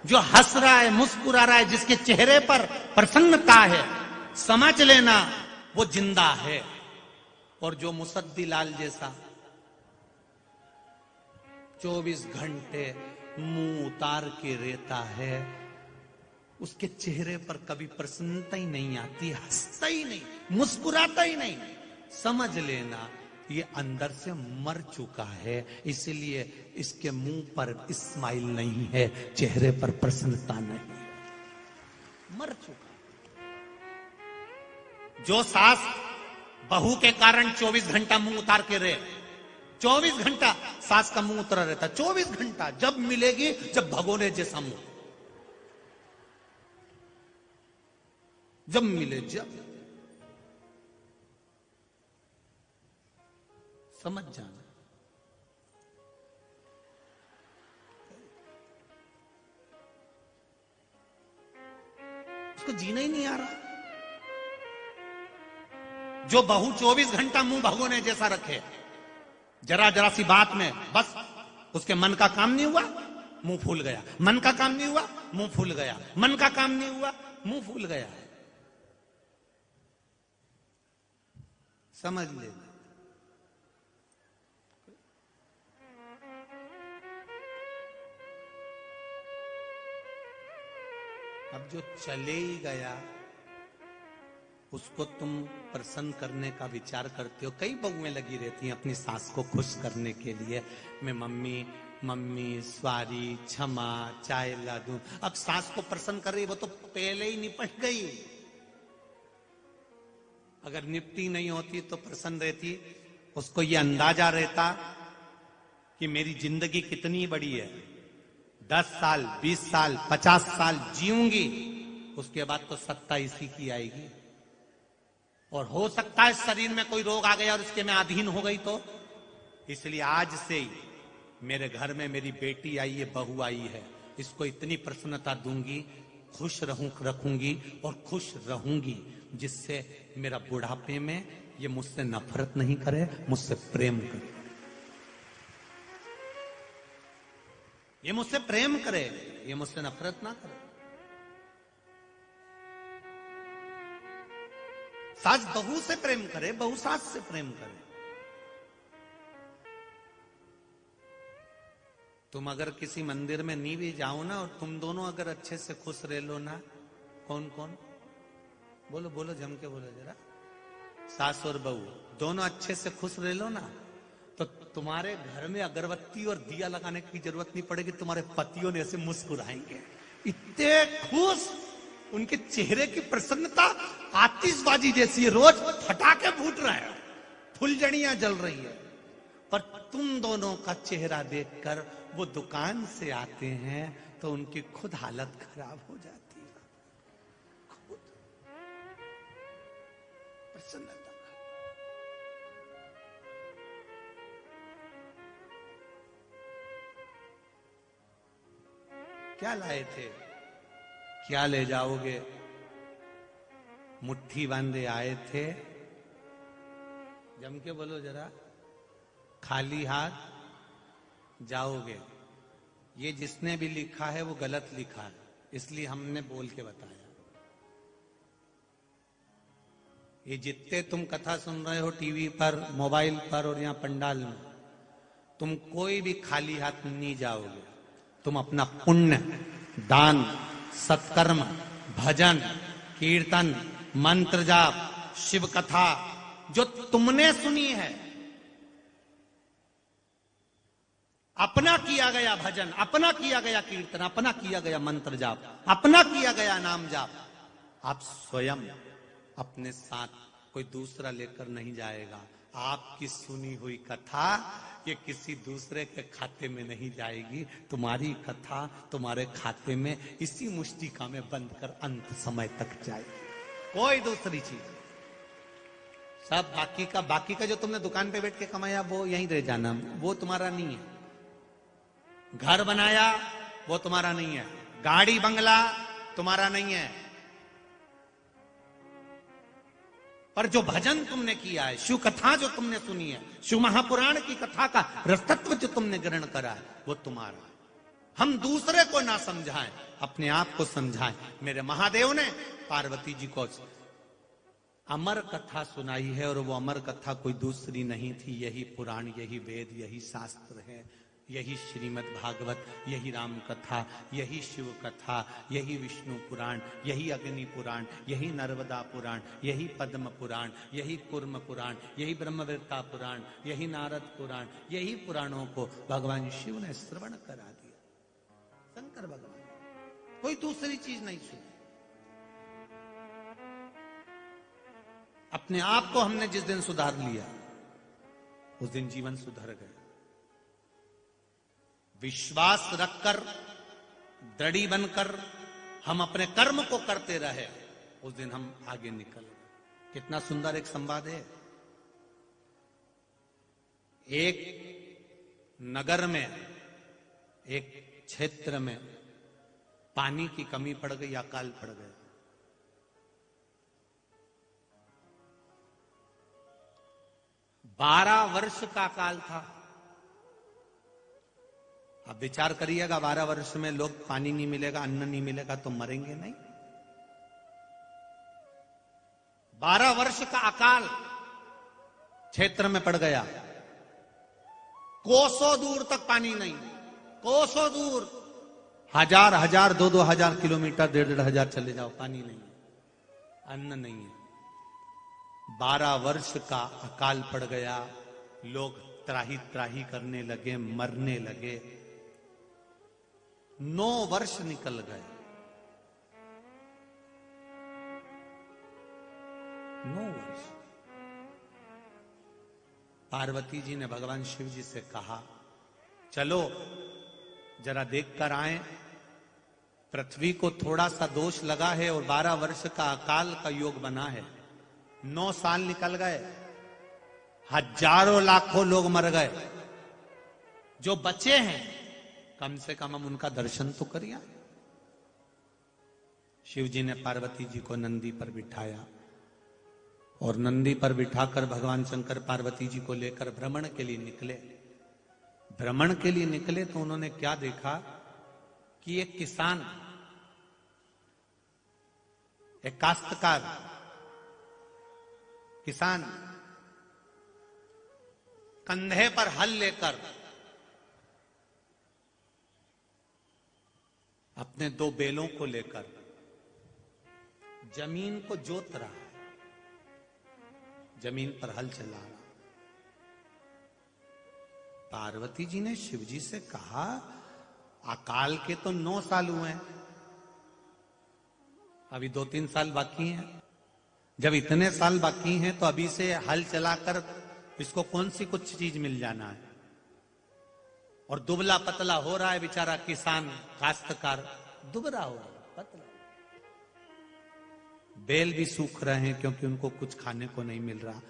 जो हंस रहा है, मुस्कुरा रहा है, जिसके चेहरे पर प्रसन्नता है, समझ लेना वो जिंदा है। और जो मुसद्दी लाल जैसा 24 घंटे मुंह उतार के रहता है, उसके चेहरे पर कभी प्रसन्नता ही नहीं आती, हंसता ही नहीं, मुस्कुराता ही नहीं, समझ लेना ये अंदर से मर चुका है। इसलिए इसके मुंह पर स्माइल नहीं है, चेहरे पर प्रसन्नता नहीं, मर चुका। जो सास बहू के कारण 24 घंटा मुंह उतार के रहे, 24 घंटा सास का मुंह उतरा रहता, 24 घंटा, जब मिलेगी जब भगोने जैसा मुंह, जब मिले जब, समझ जाना। उसको जीना ही नहीं आ रहा। जो बहू 24 घंटा मुंह भगोने जैसा रखे, जरा जरा सी बात में बस उसके मन का काम नहीं हुआ, मुंह फूल गया, मन का काम नहीं हुआ, मुंह फूल गया, मन का काम नहीं हुआ, मुंह फूल गया। समझ ले। अब जो चले ही गया उसको तुम प्रसन्न करने का विचार करते हो। कई बहुएं लगी रहती हैं अपनी सास को खुश करने के लिए, मैं मम्मी मम्मी स्वारी क्षमा चाय ला दूं। अब सास को प्रसन्न कर रही, वो तो पहले ही निपट गई। अगर निपटी नहीं होती तो प्रसन्न रहती, उसको ये अंदाजा रहता कि मेरी जिंदगी कितनी बड़ी है, 10 साल 20 साल 50 साल जीऊंगी, उसके बाद तो सत्ता इसी की आएगी। और हो सकता है शरीर में कोई रोग आ गया और उसके मैं अधीन हो गई तो। इसलिए आज से ही मेरे घर में मेरी बेटी आई है, बहू आई है, इसको इतनी प्रसन्नता दूंगी, खुश रखूंगी और खुश रहूंगी, जिससे मेरा बुढ़ापे में ये मुझसे नफरत नहीं करे, मुझसे प्रेम करे, ये मुझसे प्रेम करे, ये मुझसे नफरत ना करे। सास बहू से प्रेम करे, बहू सास से प्रेम करे। तुम अगर किसी मंदिर में नहीं भी जाओ ना, और तुम दोनों अगर अच्छे से खुश रह लो ना, कौन कौन बोलो बोलो, जम के बोलो जरा, सास और बहू दोनों अच्छे से खुश रह लो ना, तो तुम्हारे घर में अगरबत्ती और दिया लगाने की जरूरत नहीं पड़ेगी। तुम्हारे पतियों ने ऐसे मुस्कुराएंगे, इतने खुश, उनके चेहरे की प्रसन्नता आतिशबाजी जैसी है, रोज फटाके फूट रहे हैं, फुलझड़ियां जल रही है, पर तुम दोनों का चेहरा देखकर वो दुकान से आते हैं तो उनकी खुद हालत खराब हो जाती है, खुद प्रसन्नता। क्या लाए थे, क्या ले जाओगे? मुट्ठी बांधे आए थे, जम के बोलो जरा, खाली हाथ जाओगे। ये जिसने भी लिखा है वो गलत लिखा है, इसलिए हमने बोल के बताया। ये जितने तुम कथा सुन रहे हो टीवी पर, मोबाइल पर और यहाँ पंडाल में, तुम कोई भी खाली हाथ नहीं जाओगे। तुम अपना पुण्य, दान, सत्कर्म, भजन, कीर्तन, मंत्र जाप, शिव कथा जो तुमने सुनी है, अपना किया गया भजन, अपना किया गया कीर्तन, अपना किया गया मंत्र जाप, अपना किया गया नाम जाप, आप स्वयं अपने साथ, कोई दूसरा लेकर नहीं जाएगा। आपकी सुनी हुई कथा ये किसी दूसरे के खाते में नहीं जाएगी। तुम्हारी कथा तुम्हारे खाते में इसी मुष्टिका में बंद कर अंत समय तक जाएगी। कोई दूसरी चीज, सब बाकी का जो तुमने दुकान पे बैठ के कमाया वो यहीं रह जाना, वो तुम्हारा नहीं है। घर बनाया वो तुम्हारा नहीं है, गाड़ी बंगला तुम्हारा नहीं है, पर जो भजन तुमने किया है, शिव कथा जो तुमने सुनी है, शिव महापुराण की कथा का रसतत्व जो तुमने ग्रहण करा है, वो तुम्हारा है। हम दूसरे को ना समझाएं, अपने आप को समझाएं। मेरे महादेव ने पार्वती जी को अमर कथा सुनाई है, और वो अमर कथा कोई दूसरी नहीं थी। यही पुराण, यही वेद, यही शास्त्र है, यही श्रीमद् भागवत, यही राम कथा, यही शिव कथा, यही विष्णु पुराण, यही अग्नि पुराण, यही नर्मदा पुराण, यही पद्म पुराण, यही कूर्म पुराण, यही ब्रह्मवेत्ता पुराण, यही नारद पुराण, यही पुराणों को भगवान शिव ने श्रवण करा दिया। शंकर भगवान कोई दूसरी चीज नहीं सुनी। अपने आप को हमने जिस दिन सुधार लिया, उस दिन जीवन सुधर गया। विश्वास रखकर, दृढ़ी बनकर हम अपने कर्म को करते रहे, उस दिन हम आगे निकल गए। कितना सुंदर एक संवाद है। एक नगर में, एक क्षेत्र में पानी की कमी पड़ गई, अकाल पड़ गया। 12 वर्ष का काल था। अब विचार करिएगा, 12 वर्ष में लोग पानी नहीं मिलेगा, अन्न नहीं मिलेगा तो मरेंगे नहीं। 12 वर्ष का अकाल क्षेत्र में पड़ गया। कोसों दूर तक पानी नहीं, कोसों दूर, 1000 2 हजार किलोमीटर, 1.5 हजार चले जाओ, पानी नहीं है, अन्न नहीं है। 12 वर्ष का अकाल पड़ गया। लोग त्राही त्राही करने लगे, मरने लगे। 9 वर्ष निकल गए। 9 वर्ष। पार्वती जी ने भगवान शिव जी से कहा, चलो जरा देख कर आए, पृथ्वी को थोड़ा सा दोष लगा है और 12 वर्ष का अकाल का योग बना है। 9 साल निकल गए, हजारों लाखों लोग मर गए। जो बचे हैं, कम से कम हम उनका दर्शन तो करिए। शिव जी ने पार्वती जी को नंदी पर बिठाया, और नंदी पर बिठाकर भगवान शंकर पार्वती जी को लेकर भ्रमण के लिए निकले। भ्रमण के लिए निकले तो उन्होंने क्या देखा कि एक किसान, एक काश्तकार किसान कंधे पर हल लेकर अपने 2 बैलों को लेकर जमीन को जोत रहा है, जमीन पर हल चला रहा। पार्वती जी ने शिव जी से कहा, अकाल के तो 9 साल हुए हैं, अभी 2-3 साल बाकी हैं। जब इतने साल बाकी हैं तो अभी से हल चलाकर इसको कौन सी कुछ चीज मिल जाना है। और दुबला पतला हो रहा है बेचारा किसान, काश्तकार दुबला हो रहा है, पतला। बैल भी सूख रहे हैं क्योंकि उनको कुछ खाने को नहीं मिल रहा,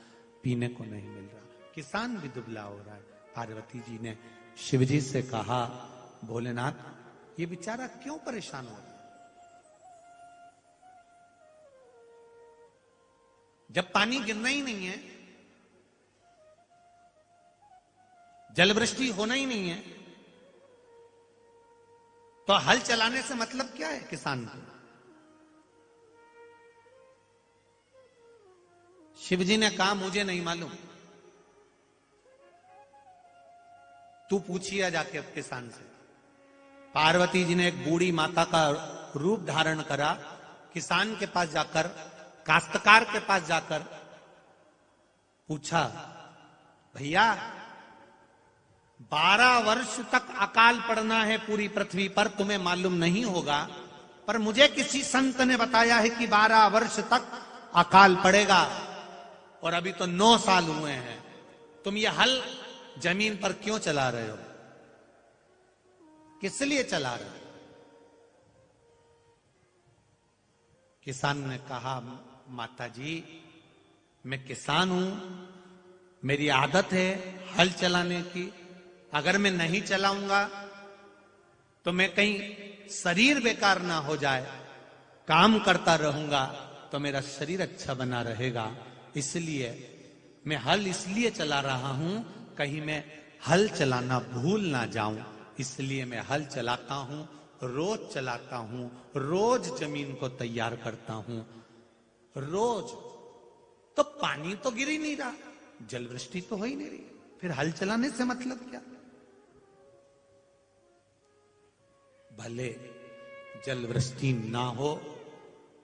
पीने को नहीं मिल रहा। किसान भी दुबला हो रहा है। पार्वती जी ने शिव जी से कहा, भोलेनाथ, ये बेचारा क्यों परेशान हो रहा है? जब पानी गिरना ही नहीं है, जलवृष्टि होना ही नहीं है, तो हल चलाने से मतलब क्या है किसान को? शिव जी ने कहा, मुझे नहीं मालूम, तू पूछिए जाके अब किसान से। पार्वती जी ने एक बूढ़ी माता का रूप धारण करा, किसान के पास जाकर, काश्तकार के पास जाकर पूछा, भैया 12 वर्ष तक अकाल पड़ना है पूरी पृथ्वी पर, तुम्हें मालूम नहीं होगा, पर मुझे किसी संत ने बताया है कि 12 वर्ष तक अकाल पड़ेगा, और अभी तो 9 साल हुए हैं। तुम ये हल जमीन पर क्यों चला रहे हो? किस लिए चला रहे हो? किसान ने कहा, माता जी, मैं किसान हूं, मेरी आदत है हल चलाने की। अगर मैं नहीं चलाऊंगा तो मैं कहीं शरीर बेकार ना हो जाए, काम करता रहूंगा तो मेरा शरीर अच्छा बना रहेगा, इसलिए मैं हल इसलिए चला रहा हूं कहीं मैं हल चलाना भूल ना जाऊं, इसलिए मैं हल चलाता हूं, रोज चलाता हूं, रोज जमीन को तैयार करता हूं, रोज। तो पानी तो गिर ही नहीं रहा, जल वृष्टि तो हो ही नहीं रही, फिर हल चलाने से मतलब क्या? भले जल वृष्टि ना हो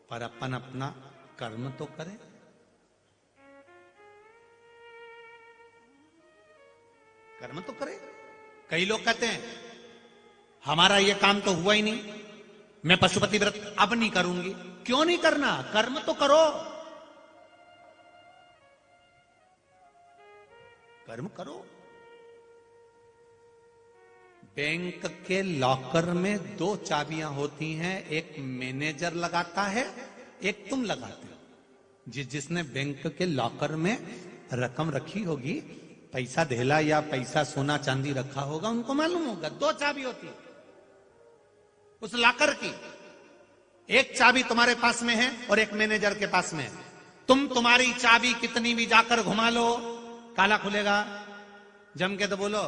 पर अपन अपना कर्म तो करें। कर्म तो करें। कई लोग कहते हैं हमारा ये काम तो हुआ ही नहीं, मैं पशुपति व्रत अब नहीं करूंगी। क्यों नहीं करना? कर्म तो करो, कर्म करो। बैंक के लॉकर में 2 चाबियां होती हैं, एक मैनेजर लगाता है, एक तुम लगाते हो। जिसने बैंक के लॉकर में रकम रखी होगी, पैसा धेला या पैसा सोना चांदी रखा होगा, उनको मालूम होगा 2 चाबी होती है उस लॉकर की। एक चाबी तुम्हारे पास में है और एक मैनेजर के पास में है। तुम्हारी चाबी कितनी भी जाकर घुमा लो, ताला खुलेगा? जम के तो बोलो,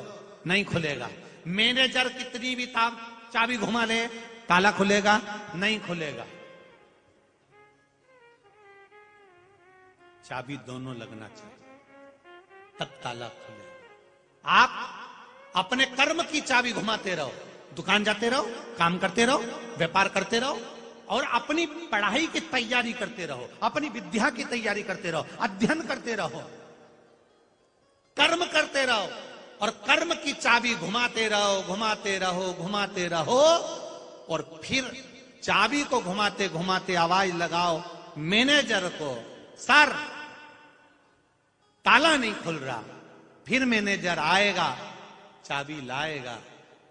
नहीं खुलेगा। मैनेजर कितनी भी चाबी घुमा ले, ताला खुलेगा? नहीं खुलेगा। चाबी दोनों लगना चाहिए तब ताला खुलेगा। आप अपने कर्म की चाबी घुमाते रहो, दुकान जाते रहो, काम करते रहो, व्यापार करते रहो और अपनी पढ़ाई की तैयारी करते रहो, अपनी विद्या की तैयारी करते रहो, अध्ययन करते रहो, कर्म करते रहो और कर्म की चाबी घुमाते रहो, घुमाते रहो, घुमाते रहो। और फिर चाबी को घुमाते घुमाते आवाज लगाओ मैनेजर को, सर ताला नहीं खुल रहा। फिर मैनेजर आएगा, चाबी लाएगा,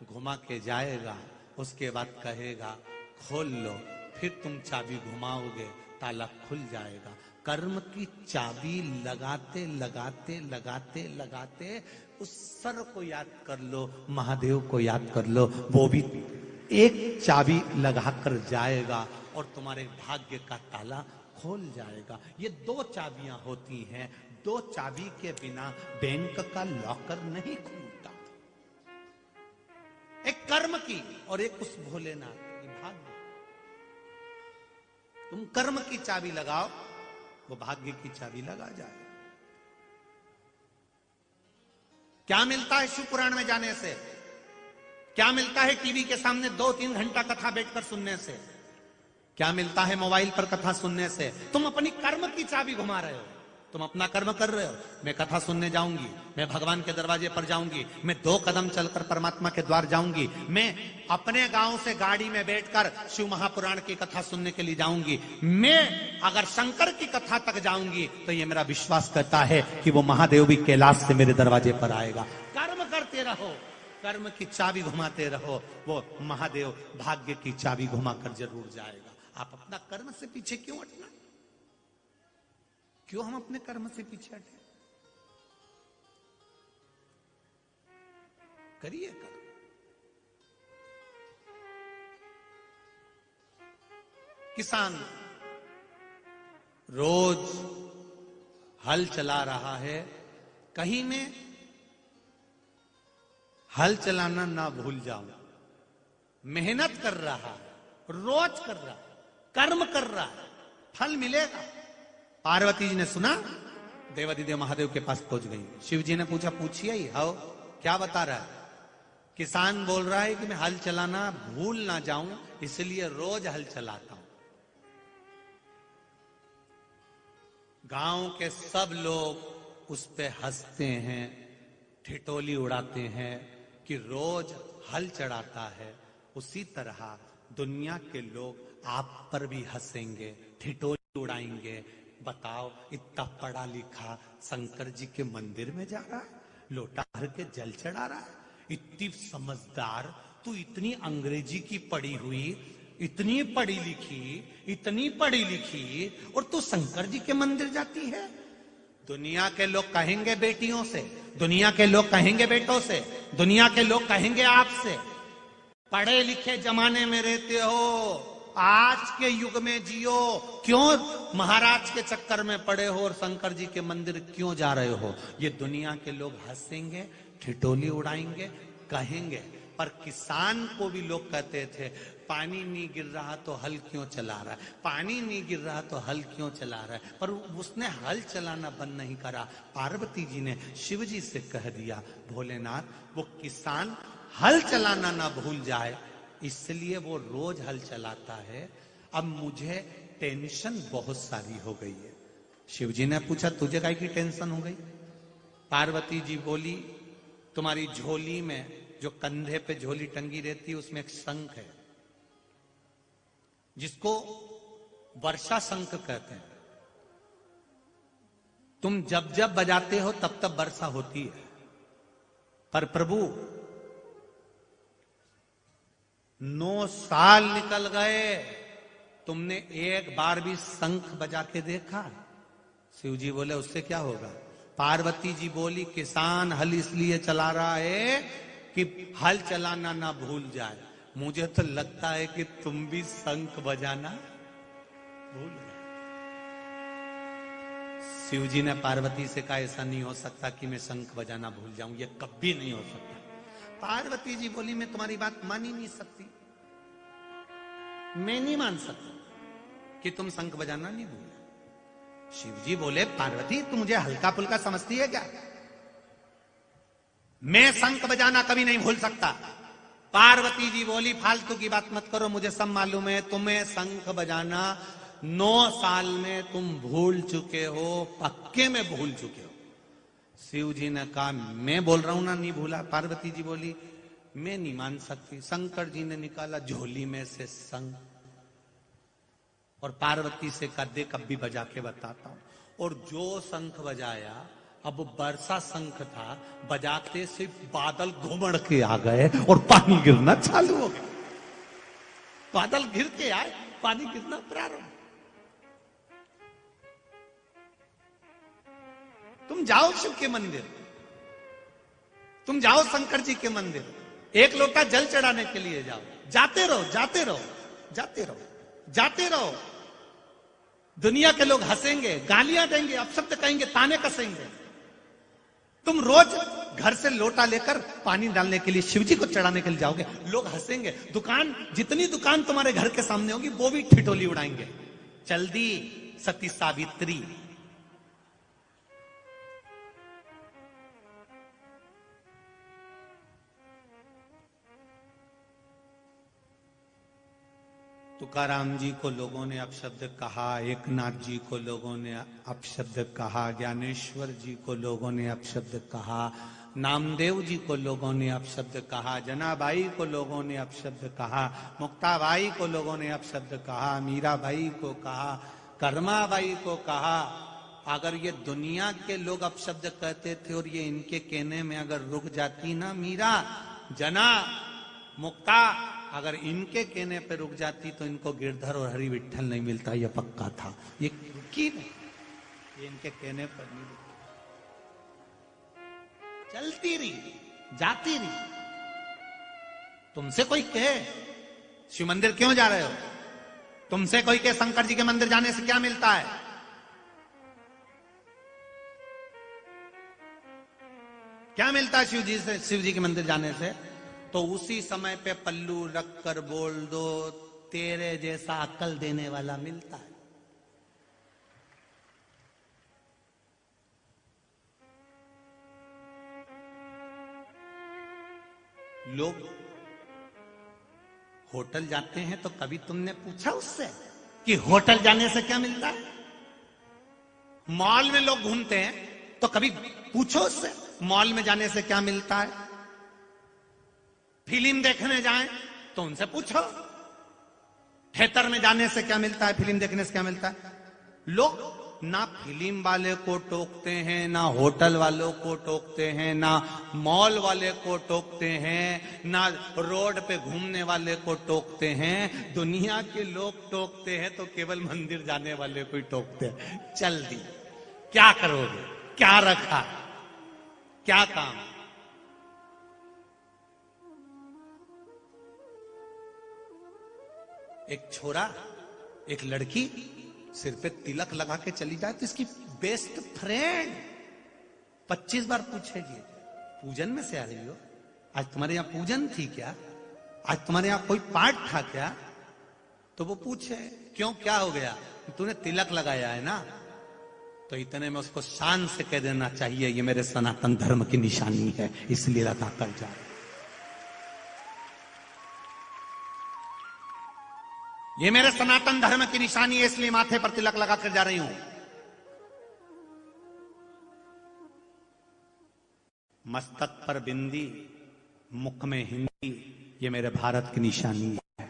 घुमा के जाएगा, उसके बाद कहेगा खोल लो। फिर तुम चाबी घुमाओगे, ताला खुल जाएगा। कर्म की चाबी लगाते लगाते लगाते लगाते उस सर को याद कर लो, महादेव को याद कर लो, वो भी एक चाबी लगाकर जाएगा और तुम्हारे भाग्य का ताला खोल जाएगा। ये 2 चाबियां होती हैं, 2 चाबी के बिना बैंक का लॉकर नहीं खुलता। एक कर्म की और एक उस भोलेनाथ की। भाग्य, तुम कर्म की चाबी लगाओ, वो भाग्य की चाबी लगा जाए। क्या मिलता है शिव पुराण में जाने से? क्या मिलता है टीवी के सामने 2-3 घंटा कथा बैठकर सुनने से? क्या मिलता है मोबाइल पर कथा सुनने से? तुम अपनी कर्म की चाबी घुमा रहे हो, तुम अपना कर्म कर रहे हो। मैं कथा सुनने जाऊंगी, मैं भगवान के दरवाजे पर जाऊंगी, मैं 2 कदम चलकर परमात्मा के द्वार जाऊंगी, मैं अपने गांव से गाड़ी में बैठकर शिव महापुराण की कथा सुनने के लिए जाऊंगी, मैं अगर शंकर की कथा तक जाऊंगी तो ये मेरा विश्वास करता है कि वो महादेव भी कैलाश से मेरे दरवाजे पर आएगा। कर्म करते रहो, कर्म की चाबी घुमाते रहो, वो महादेव भाग्य की चाबी घुमाकर जरूर जाएगा। आप अपना कर्म से पीछे क्यों हटना? क्यों हम अपने कर्म से पीछे हटे? करिए कर्म। किसान रोज हल चला रहा है, कहीं मैं हल चलाना ना भूल जाऊं। मेहनत कर रहा है, रोज कर रहा है, कर्म कर रहा है, फल मिलेगा। पार्वती जी ने सुना, देवादिदेव महादेव के पास पहुंच गई। शिव जी ने पूछा, पूछिए ही, हाउ क्या बता रहा है? किसान बोल रहा है कि मैं हल चलाना भूल ना जाऊं, इसलिए रोज हल चलाता हूं। गांव के सब लोग उस पे हंसते हैं, ठिठोली उड़ाते हैं कि रोज हल चढ़ाता है। उसी तरह दुनिया के लोग आप पर भी हंसेंगे, ठिठोली उड़ाएंगे। बताओ, इतना पढ़ा लिखा शंकर जी के मंदिर में जा रहा है, लोटा भर के जल चढ़ा रहा है, इतनी समझदार तू, इतनी अंग्रेजी की पढ़ी हुई, इतनी पढ़ी लिखी और तू शंकर जी के मंदिर जाती है। दुनिया के लोग कहेंगे बेटियों से, दुनिया के लोग कहेंगे बेटों से, दुनिया के लोग कहेंगे आपसे, पढ़े लिखे जमाने में रहते हो, आज के युग में जियो। क्यों महाराज के चक्कर में पड़े हो और शंकर जी के मंदिर क्यों जा रहे हो? ये दुनिया के लोग हंसेंगे, ठिठोली उड़ाएंगे, कहेंगे। पर किसान को भी लोग कहते थे, पानी नहीं गिर रहा तो हल क्यों चला रहा है, पानी नहीं गिर रहा तो हल क्यों चला रहा है। पर उसने हल चलाना बंद नहीं करा। पार्वती जी ने शिव जी से कह दिया, भोलेनाथ वो किसान हल चलाना ना भूल जाए, इसलिए वो रोज हल चलाता है। अब मुझे टेंशन बहुत सारी हो गई है। शिव जी ने पूछा, तुझे काहे की टेंशन हो गई? पार्वती जी बोली, तुम्हारी झोली में जो कंधे पे झोली टंगी रहती है उसमें एक शंख है, जिसको वर्षा शंख कहते हैं। तुम जब जब बजाते हो तब तब वर्षा होती है। पर प्रभु 9 साल निकल गए, तुमने एक बार भी शंख बजा के देखा? शिव जी बोले, उससे क्या होगा? पार्वती जी बोली, किसान हल इसलिए चला रहा है कि हल चलाना ना भूल जाए। मुझे तो लगता है कि तुम भी शंख बजाना भूल गए। शिव जी ने पार्वती से कहा, ऐसा नहीं हो सकता कि मैं शंख बजाना भूल जाऊं, ये कभी नहीं हो सकता। पार्वती जी बोली, मैं तुम्हारी बात मान ही नहीं सकती, मैं नहीं मान सकता कि तुम शंख बजाना नहीं भूल। शिव जी बोले, पार्वती तू मुझे हल्का फुल्का समझती है क्या? मैं शंख बजाना कभी नहीं भूल सकता। पार्वती जी बोली, फालतू की बात मत करो, मुझे सब मालूम है, तुम्हें शंख बजाना 9 साल में तुम भूल चुके हो, पक्के में भूल चुके हो। शिव जी ने कहा, मैं बोल रहा हूं ना नहीं भूला। पार्वती जी बोली, मैं नहीं मान सकती। शंकर जी ने निकाला झोली में से शंख और पार्वती से कहा, देख अब भी बजा के बताता हूं। और जो शंख बजाया, अब वर्षा शंख था, बजाते से बादल घुमड़ के आ गए और पानी गिरना चालू हो गया। बादल गिर के आए, पानी गिरना प्रारंभ। तुम जाओ शिव के मंदिर, तुम जाओ शंकर जी के मंदिर, एक लोटा जल चढ़ाने के लिए जाओ, जाते रहो जाते रहो जाते रहो जाते रहो। दुनिया के लोग हंसेंगे, गालियां देंगे, अपशब्द कहेंगे, ताने कसेंगे। तुम रोज घर से लोटा लेकर पानी डालने के लिए, शिव जी को चढ़ाने के लिए जाओगे, लोग हंसेंगे। दुकान, जितनी दुकान तुम्हारे घर के सामने होगी वो भी ठिठोली उड़ाएंगे। चल दी सती सावित्री। तुकाराम जी को लोगों ने अपशब्द कहा, एकनाथ जी को लोगों ने अपशब्द कहा, ज्ञानेश्वर जी को लोगों ने अपशब्द कहा, नामदेव जी को लोगों ने अपशब्द कहा, जनाबाई को लोगों ने अपशब्द कहा, मुक्ताबाई को लोगों ने अपशब्द कहा, मीराबाई को कहा, कर्माबाई को कहा। अगर ये दुनिया के लोग अपशब्द कहते थे और ये इनके कहने में अगर रुक जाती ना, मीरा, जना, मुक्ता, अगर इनके कहने पे रुक जाती तो इनको गिरधर और हरि विठल नहीं मिलता, ये पक्का था। ये रुकी नहीं, ये इनके कहने पर नहीं रुकी, चलती रही, जाती रही। तुमसे कोई कहे शिव मंदिर क्यों जा रहे हो, तुमसे कोई कहे शंकर जी के मंदिर जाने से क्या मिलता है, क्या मिलता है शिव जी से, शिव जी के मंदिर जाने से? तो उसी समय पे पल्लू रख कर बोल दो, तेरे जैसा अक्ल देने वाला मिलता है। लोग होटल जाते हैं तो कभी तुमने पूछा उससे कि होटल जाने से क्या मिलता है? मॉल में लोग घूमते हैं तो कभी पूछो उससे मॉल में जाने से क्या मिलता है? फिल्म देखने जाएं तो उनसे पूछो थिएटर में जाने से क्या मिलता है, फिल्म देखने से क्या मिलता है? लोग ना फिल्म वाले को टोकते हैं, ना होटल वालों को टोकते हैं, ना मॉल वाले को टोकते हैं, ना रोड पे घूमने वाले को टोकते हैं। दुनिया के लोग टोकते हैं तो केवल मंदिर जाने वाले को ही टोकते हैं। चल दी, क्या करोगे, क्या रखा, क्या काम? एक छोरा, एक लड़की सिर पे तिलक लगा के चली जाए तो इसकी बेस्ट फ्रेंड 25 बार पूछेगी, पूजन में से आ रही हो? आज तुम्हारे यहां पूजन थी क्या? आज तुम्हारे यहां कोई पाठ था क्या? तो वो पूछे क्यों, क्या हो गया? तूने तिलक लगाया है ना। तो इतने में उसको शान से कह देना चाहिए, ये मेरे सनातन धर्म की निशानी है, इसलिए लगा कर जा। ये मेरे सनातन धर्म की निशानी है, इसलिए माथे पर तिलक लगा कर जा रही हूं। मस्तक पर बिंदी, मुख में हिंदी, ये मेरे भारत की निशानी है।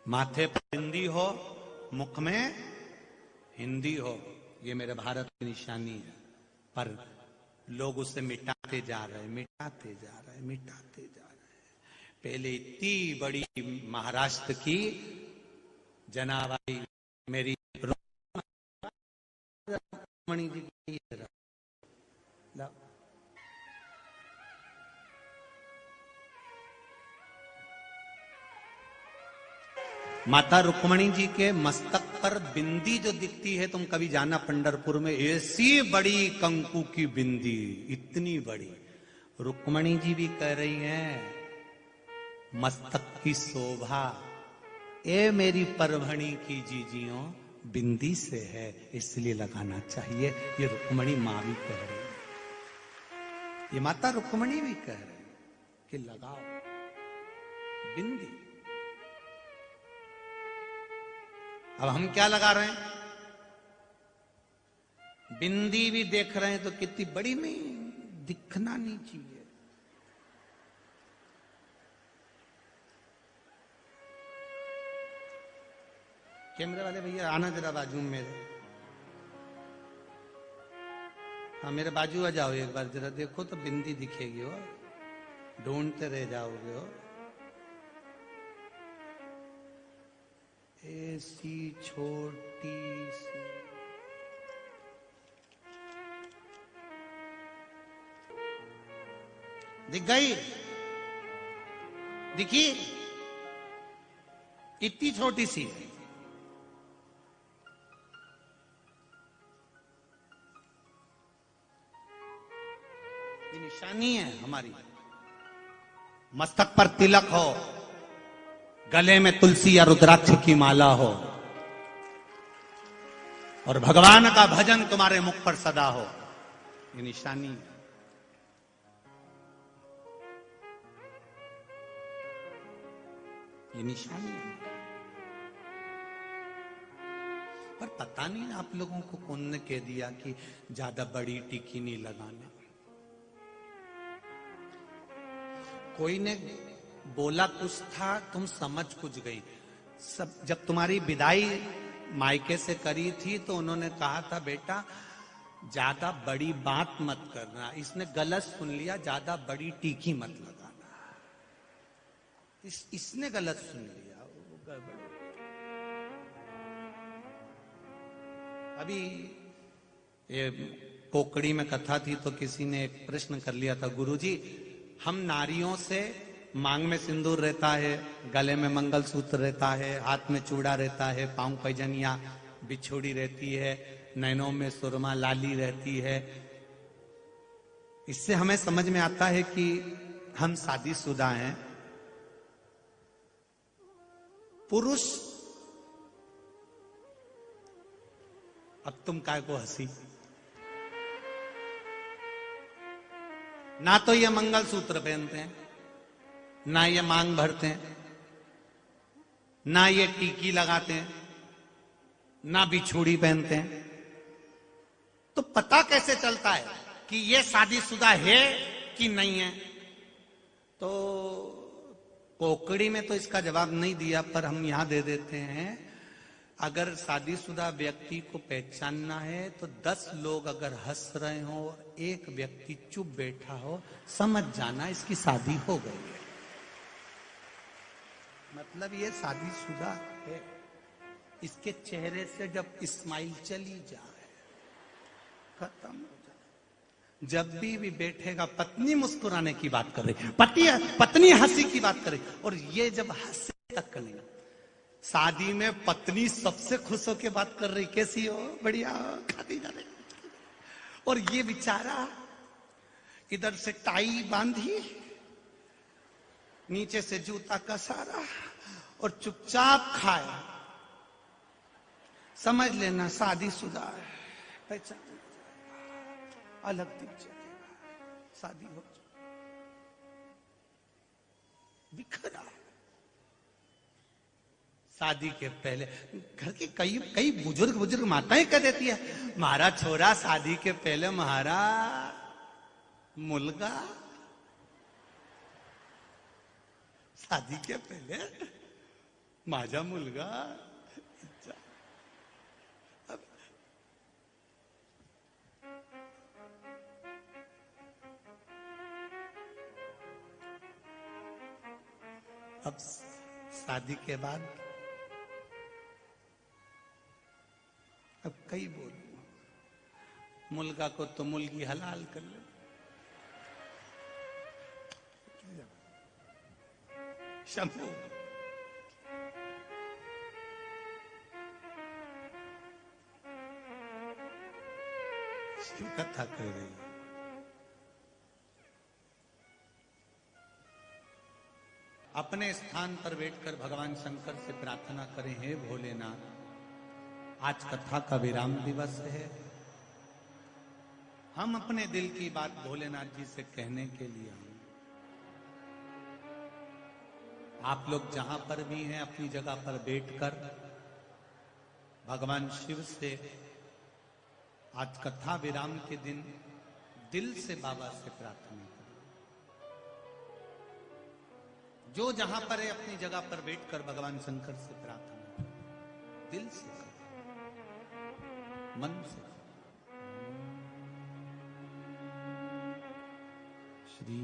माथे पर बिंदी हो, मुख में हिंदी हो, ये मेरे भारत की निशानी है। पर लोग उसे मिटाते जा रहे, मिटाते जा रहे, मिटाते जा रहे। पहले इतनी बड़ी महाराष्ट्र की जनाबाई मेरी रुक्मणी जी की माता रुक्मणी जी के मस्तक पर बिंदी जो दिखती है, तुम कभी जाना पंढरपुर में, ऐसी बड़ी कंकु की बिंदी, इतनी बड़ी। रुक्मणी जी भी कह रही हैं मस्तक की शोभा ए मेरी परभणी की जीजियों बिंदी से है, इसलिए लगाना चाहिए। ये रुक्मणी मां भी कह रही है, ये माता रुक्मणी भी कह रही है कि लगाओ बिंदी। अब हम क्या लगा रहे हैं? बिंदी भी देख रहे हैं तो कितनी बड़ी नहीं, दिखना नहीं चाहिए। कैमरे वाले भैया आना जरा बाजू में मेरे। हाँ मेरे बाजू आ जाओ एक बार, जरा देखो तो बिंदी दिखेगी हो, ढूंढते रह जाओगे हो। ऐसी छोटी सी दिख गई, दिखी, इतनी छोटी सी है। ये निशानी है हमारी। मस्तक पर तिलक हो, गले में तुलसी या रुद्राक्ष की माला हो, और भगवान का भजन तुम्हारे मुख पर सदा हो, ये निशानी है। ये निशानी है। पर पता नहीं आप लोगों को कौन ने कह दिया कि ज्यादा बड़ी टिकी नहीं लगाना। कोई ने बोला कुछ था, तुम समझ कुछ गई। सब जब तुम्हारी विदाई मायके से करी थी तो उन्होंने कहा था बेटा ज्यादा बड़ी बात मत करना। इसने गलत सुन लिया, ज्यादा बड़ी टीकी मत लगाना। इसने गलत सुन लिया, वो गड़बड़। अभी ये कोकड़ी में कथा थी तो किसी ने एक प्रश्न कर लिया था, गुरुजी हम नारियों से मांग में सिंदूर रहता है, गले में मंगलसूत्र रहता है, हाथ में चूड़ा रहता है, पांव पैजनिया बिछोड़ी रहती है, नैनों में सुरमा लाली रहती है। इससे हमें समझ में आता है कि हम शादीशुदा हैं। पुरुष, अब तुम काय को हंसी, ना तो ये मंगलसूत्र पहनते हैं, ना ये मांग भरते हैं, ना ये टीकी लगाते हैं, ना बिछोड़ी पहनते हैं। तो पता कैसे चलता है कि ये शादीशुदा है कि नहीं है? तो कोकड़ी में तो इसका जवाब नहीं दिया, पर हम यहां दे देते हैं। अगर शादीशुदा व्यक्ति को पहचानना है तो 10 लोग अगर हंस रहे हो और एक व्यक्ति चुप बैठा हो, समझ जाना इसकी शादी हो गई है, मतलब ये शादीशुदा है। इसके चेहरे से जब स्माइल चली जाए, खत्म हो जाए। जब भी बैठेगा पत्नी मुस्कुराने की बात कर रही, पत्नी हंसी की बात कर रही, और ये जब हंसे तक नहीं। शादी में पत्नी सबसे खुश होकर बात कर रही, कैसी हो, बढ़िया हो, खाती जा रही, और ये बेचारा इधर से टाई बांधी, नीचे से जूता का सारा, और चुपचाप खाए। समझ लेना शादीशुदा है, पहचान अलग दिख जाएगा, शादी हो बिखरा। शादी के पहले घर की कई बुजुर्ग माताएं कह देती है, महारा छोरा शादी के पहले महारा मुलगा, शादी के पहले माझा मुलगा। अब शादी के बाद अब कई बोलूं, मुलगा को तो मुलगी हलाल कर ले, शंभू शिव कथा कह रही है। अपने स्थान पर बैठकर भगवान शंकर से प्रार्थना करें, हे भोलेनाथ, आज कथा का विराम दिवस है। हम अपने दिल की बात भोलेनाथ जी से कहने के लिए आए। आप लोग जहां पर भी हैं अपनी जगह पर बैठकर भगवान शिव से आज कथा विराम के दिन दिल से बाबा से प्रार्थना करें। जो जहां पर है अपनी जगह पर बैठकर भगवान शंकर से प्रार्थना करें, दिल से करें, मन से। श्री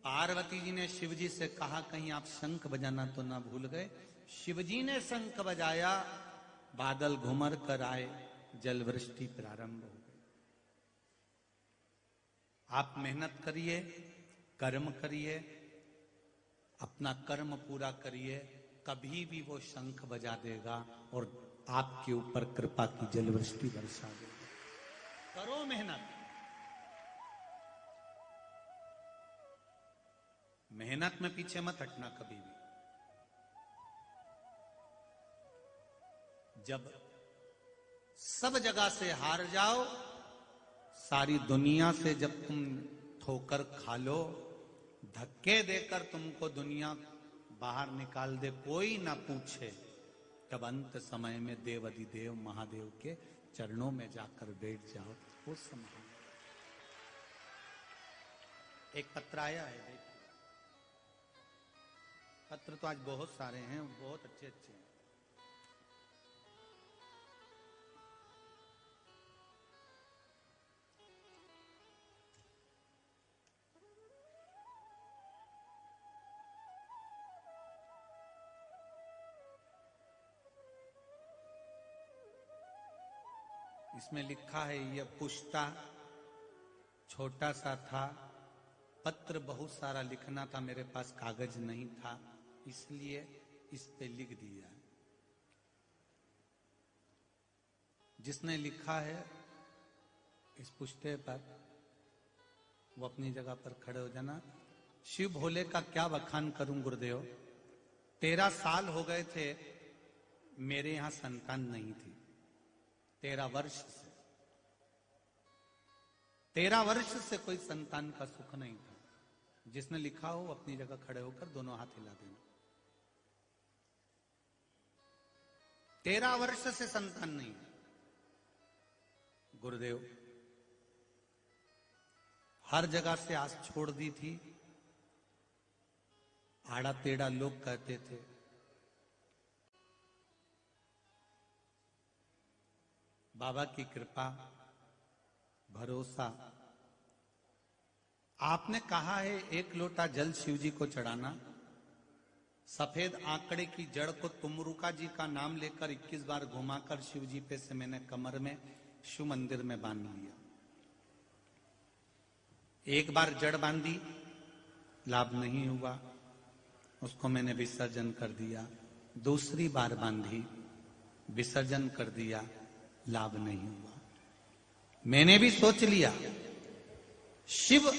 पार्वती जी ने शिव जी से कहा, कहीं आप शंख बजाना तो ना भूल गए। शिवजी ने शंख बजाया, बादल घुमर कर आए, जल वृष्टि प्रारंभ हो गई। आप मेहनत करिए, कर्म करिए, अपना कर्म पूरा करिए, कभी भी वो शंख बजा देगा और आपके ऊपर कृपा की जलवृष्टि बरसा देगा। करो मेहनत, मेहनत में पीछे मत हटना कभी भी। जब सब जगह से हार जाओ, सारी दुनिया से जब तुम ठोकर खा लो, धक्के देकर तुमको दुनिया बाहर निकाल दे, कोई ना पूछे, तब अंत समय में देव अधिदेव महादेव के चरणों में जाकर बैठ जाओ। वो समय एक पत्र आया है, देखो पत्र तो आज बहुत सारे हैं, बहुत अच्छे अच्छे हैं। इसमें लिखा है, यह पुष्टा छोटा सा था, पत्र बहुत सारा लिखना था, मेरे पास कागज नहीं था, इसलिए इस पे लिख दिया। जिसने लिखा है इस पुष्टे पर, वो अपनी जगह पर खड़े हो जाना। शिव भोले का क्या बखान करूं गुरुदेव, 13 साल हो गए थे मेरे यहां संतान नहीं थी। 13 वर्ष से कोई संतान का सुख नहीं था। जिसने लिखा हो अपनी जगह खड़े होकर दोनों हाथ हिला देना। 13 वर्ष से संतान नहीं। गुरुदेव हर जगह से आस छोड़ दी थी। आड़ा टेढ़ा लोग कहते थे, बाबा की कृपा, भरोसा। आपने कहा है 1 लोटा जल शिव जी को चढ़ाना। सफेद आंकड़े की जड़ को तुमरुका जी का नाम लेकर 21 बार घुमाकर शिव जी पे से मैंने कमर में शिव मंदिर में बांध लिया। 1 बार जड़ बांधी, लाभ नहीं हुआ, उसको मैंने विसर्जन कर दिया। दूसरी बार बांधी, विसर्जन कर दिया, लाभ नहीं हुआ। मैंने भी सोच लिया शिव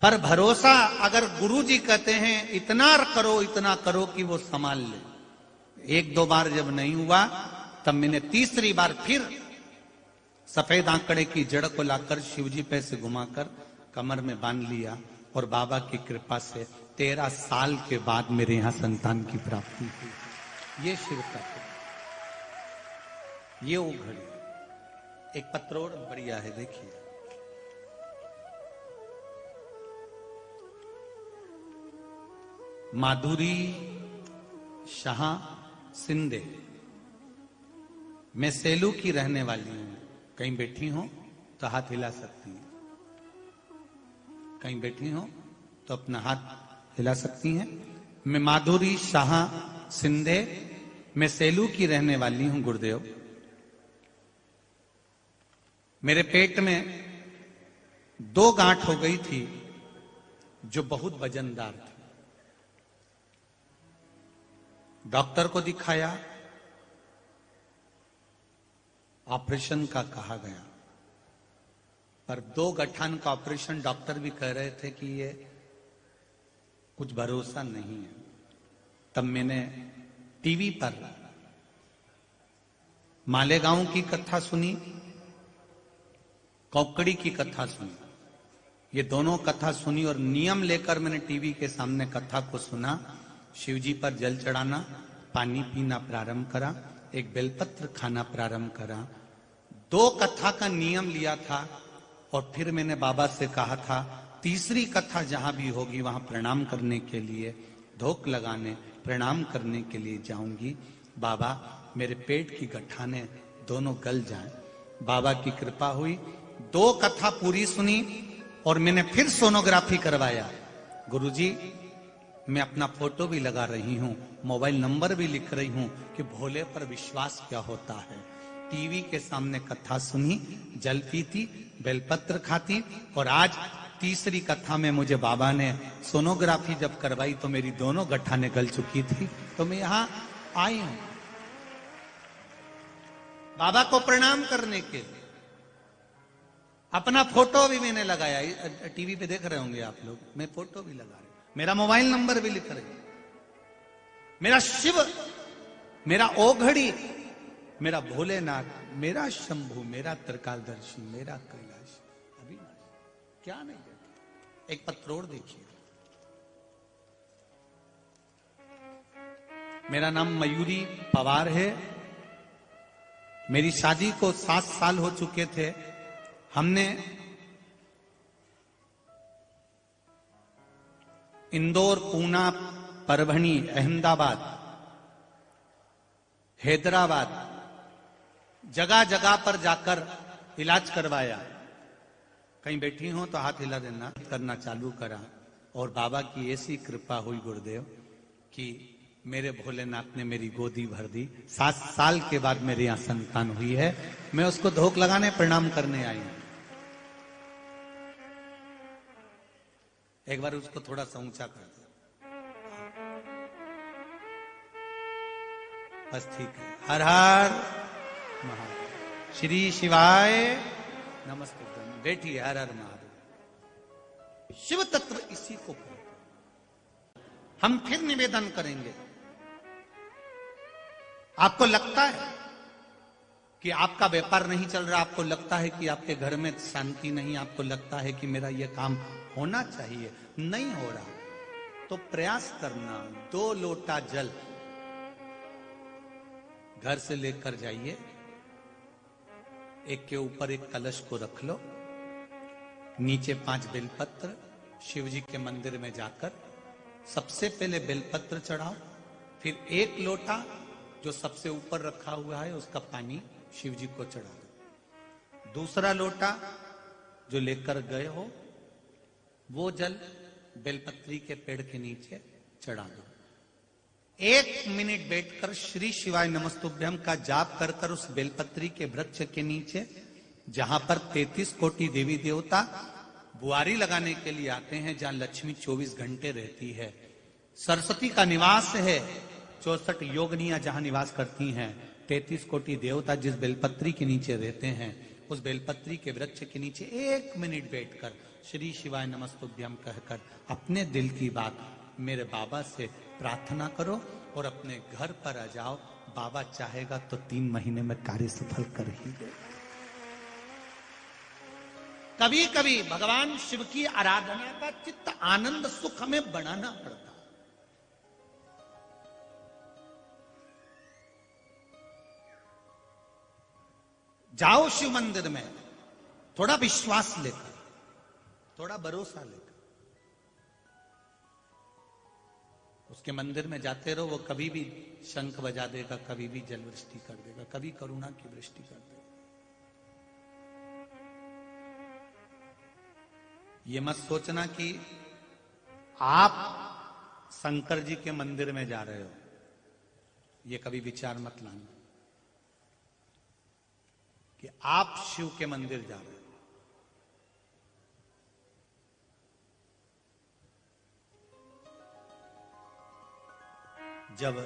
पर भरोसा, अगर गुरु जी कहते हैं इतना करो कि वो संभाल ले। 1-2 बार जब नहीं हुआ, तब मैंने तीसरी बार फिर सफेद आंकड़े की जड़ को लाकर शिवजी पे से घुमाकर कमर में बांध लिया, और बाबा की कृपा से 13 साल के बाद मेरे यहां संतान की प्राप्ति हुई। ये शिव का, ये वो घड़ी। एक पत्र और बढ़िया है, देखिए। माधुरी शाह सिंधे, मैं सेलू की रहने वाली हूं। कहीं बैठी हो तो हाथ हिला सकती हैं, कहीं बैठी हो तो अपना हाथ हिला सकती हैं। मैं माधुरी शाह सिंधे, मैं सेलू की रहने वाली हूं गुरुदेव। मेरे पेट में 2 गांठ हो गई थी जो बहुत वजनदार थी। डॉक्टर को दिखाया, ऑपरेशन का कहा गया, पर 2 गठान का ऑपरेशन डॉक्टर भी कह रहे थे कि ये कुछ भरोसा नहीं है। तब मैंने टीवी पर मालेगांव की कथा सुनी, कौकड़ी की कथा सुनी। ये दोनों कथा सुनी और नियम लेकर मैंने टीवी के सामने कथा को सुना। शिवजी पर जल चढ़ाना, पानी पीना प्रारंभ करा, एक बेलपत्र खाना प्रारंभ करा। 2 कथा का नियम लिया था और फिर मैंने बाबा से कहा था तीसरी कथा जहां भी होगी वहां प्रणाम करने के लिए, धोक लगाने, प्रणाम करने के लिए जाऊंगी। बाबा मेरे पेट की गठाने दोनों गल जाएं। बाबा की कृपा हुई, 2 कथा पूरी सुनी और मैंने फिर सोनोग्राफी करवाया। गुरुजी मैं अपना फोटो भी लगा रही हूं, मोबाइल नंबर भी लिख रही हूं कि भोले पर विश्वास क्या होता है। टीवी के सामने कथा सुनी, जल पीती, बेलपत्र खाती, और आज तीसरी कथा में मुझे बाबा ने सोनोग्राफी जब करवाई तो मेरी दोनों गठाने गल चुकी थी, तो मैं यहां आई हूं बाबा को प्रणाम करने के लिए। अपना फोटो भी मैंने लगाया, टीवी पे देख रहे होंगे आप लोग, मैं फोटो भी लगा रहा हूं, मेरा मोबाइल नंबर भी लिख रहे, मेरा शिव, मेरा ओघड़ी, मेरा भोलेनाथ, मेरा शंभू, मेरा त्रिकालदर्शी, मेरा कैलाश अविनाश, क्या नहीं देता। एक पत्र और देखिए, मेरा नाम मयूरी पवार है, मेरी शादी को 7 साल हो चुके थे। हमने इंदौर, पूना, परभणी, अहमदाबाद, हैदराबाद जगह जगह पर जाकर इलाज करवाया। कहीं बैठी हो तो हाथ हिला देना, करना चालू करा, और बाबा की ऐसी कृपा हुई गुरुदेव कि मेरे भोलेनाथ ने मेरी गोदी भर दी। 7 साल के बाद मेरे यहां संतान हुई है। मैं उसको धोख लगाने प्रणाम करने आई हूं। एक बार उसको थोड़ा सा ऊंचा कर दो, बस ठीक है। हर हर महादेव, श्री शिवाय नमस्ते। बैठिए, हर हर महादेव। शिव तत्व इसी को कहते। हम फिर निवेदन करेंगे। आपको लगता है कि आपका व्यापार नहीं चल रहा, आपको लगता है कि आपके घर में शांति नहीं, आपको लगता है कि मेरा यह काम होना चाहिए, नहीं हो रहा, तो प्रयास करना। 2 लोटा जल घर से लेकर जाइए, एक के ऊपर एक कलश को रख लो, नीचे 5 बेलपत्र, शिव जी के मंदिर में जाकर सबसे पहले बेलपत्र चढ़ाओ, फिर 1 लोटा जो सबसे ऊपर रखा हुआ है उसका पानी शिव जी को चढ़ा दो। दूसरा लोटा जो लेकर गए हो वो जल बेलपत्री के पेड़ के नीचे चढ़ा दो। 1 मिनट बैठकर श्री शिवाय नमस्तुभ्यम का जाप कर कर उस बेलपत्री के वृक्ष के नीचे, जहां पर 33 कोटि देवी देवता बुआरी लगाने के लिए आते हैं, जहां लक्ष्मी 24 घंटे रहती है, सरस्वती का निवास है, 64 योगनियां जहां निवास करती हैं, 33 कोटि देवता जिस बेलपत्री के नीचे रहते हैं, उस बेलपत्री के वृक्ष के नीचे 1 मिनट बैठकर श्री शिवाय नमस्तुभ्यम कहकर अपने दिल की बात मेरे बाबा से प्रार्थना करो और अपने घर पर आ जाओ। बाबा चाहेगा तो 3 महीने में कार्य सफल कर ही दे। कभी कभी भगवान शिव की आराधना का चित्त आनंद सुख में बनाना पड़ता। जाओ शिव मंदिर में, थोड़ा विश्वास लेकर, थोड़ा भरोसा लेकर उसके मंदिर में जाते रहो। वो कभी भी शंख बजा देगा, कभी भी जल वृष्टि कर देगा, कभी करुणा की वृष्टि कर देगा। ये मत सोचना कि आप शंकर जी के मंदिर में जा रहे हो, ये कभी विचार मत लाना कि आप शिव के मंदिर जा रहे हो। जब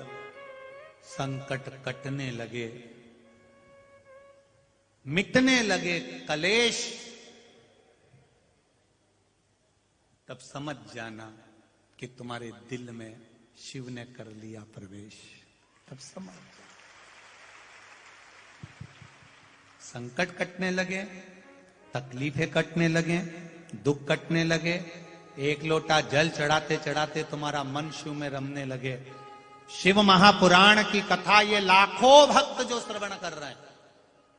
संकट कटने लगे, मिटने लगे कलेश, तब समझ जाना कि तुम्हारे दिल में शिव ने कर लिया प्रवेश। तब समझ जाना। संकट कटने लगे, तकलीफें कटने लगे, दुख कटने लगे, 1 लोटा जल चढ़ाते चढ़ाते तुम्हारा मन शिव में रमने लगे। शिव महापुराण की कथा ये लाखों भक्त जो श्रवण कर रहे हैं,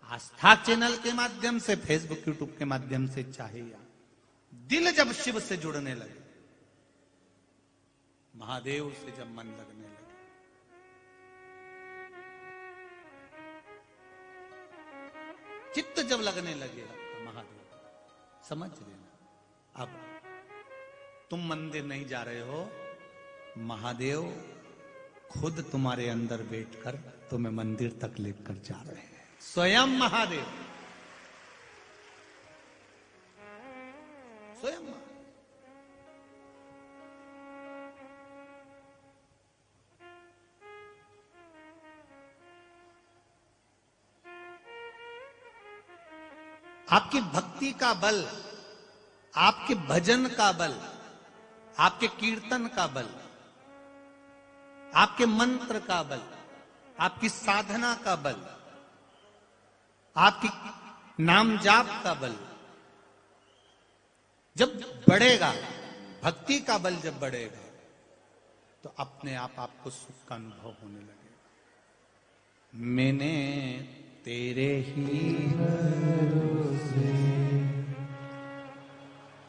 आस्था चैनल के माध्यम से, फेसबुक यूट्यूब के माध्यम से, चाहे या दिल जब शिव से जुड़ने लगे, महादेव से जब मन लगने लगे, चित्त जब लगने लगे महादेव, समझ लेना अब तुम मंदिर नहीं जा रहे हो, महादेव खुद तुम्हारे अंदर बैठकर तुम्हें मंदिर तक लेकर जा रहे हैं। स्वयं महादेव। स्वयं मां। आपकी भक्ति का बल, आपके भजन का बल, आपके कीर्तन का बल, आपके मंत्र का बल, आपकी साधना का बल, आपकी नाम जाप का बल जब बढ़ेगा, भक्ति का बल जब बढ़ेगा, तो अपने आप आपको सुख का अनुभव होने लगेगा। मैंने तेरे ही भरोसे,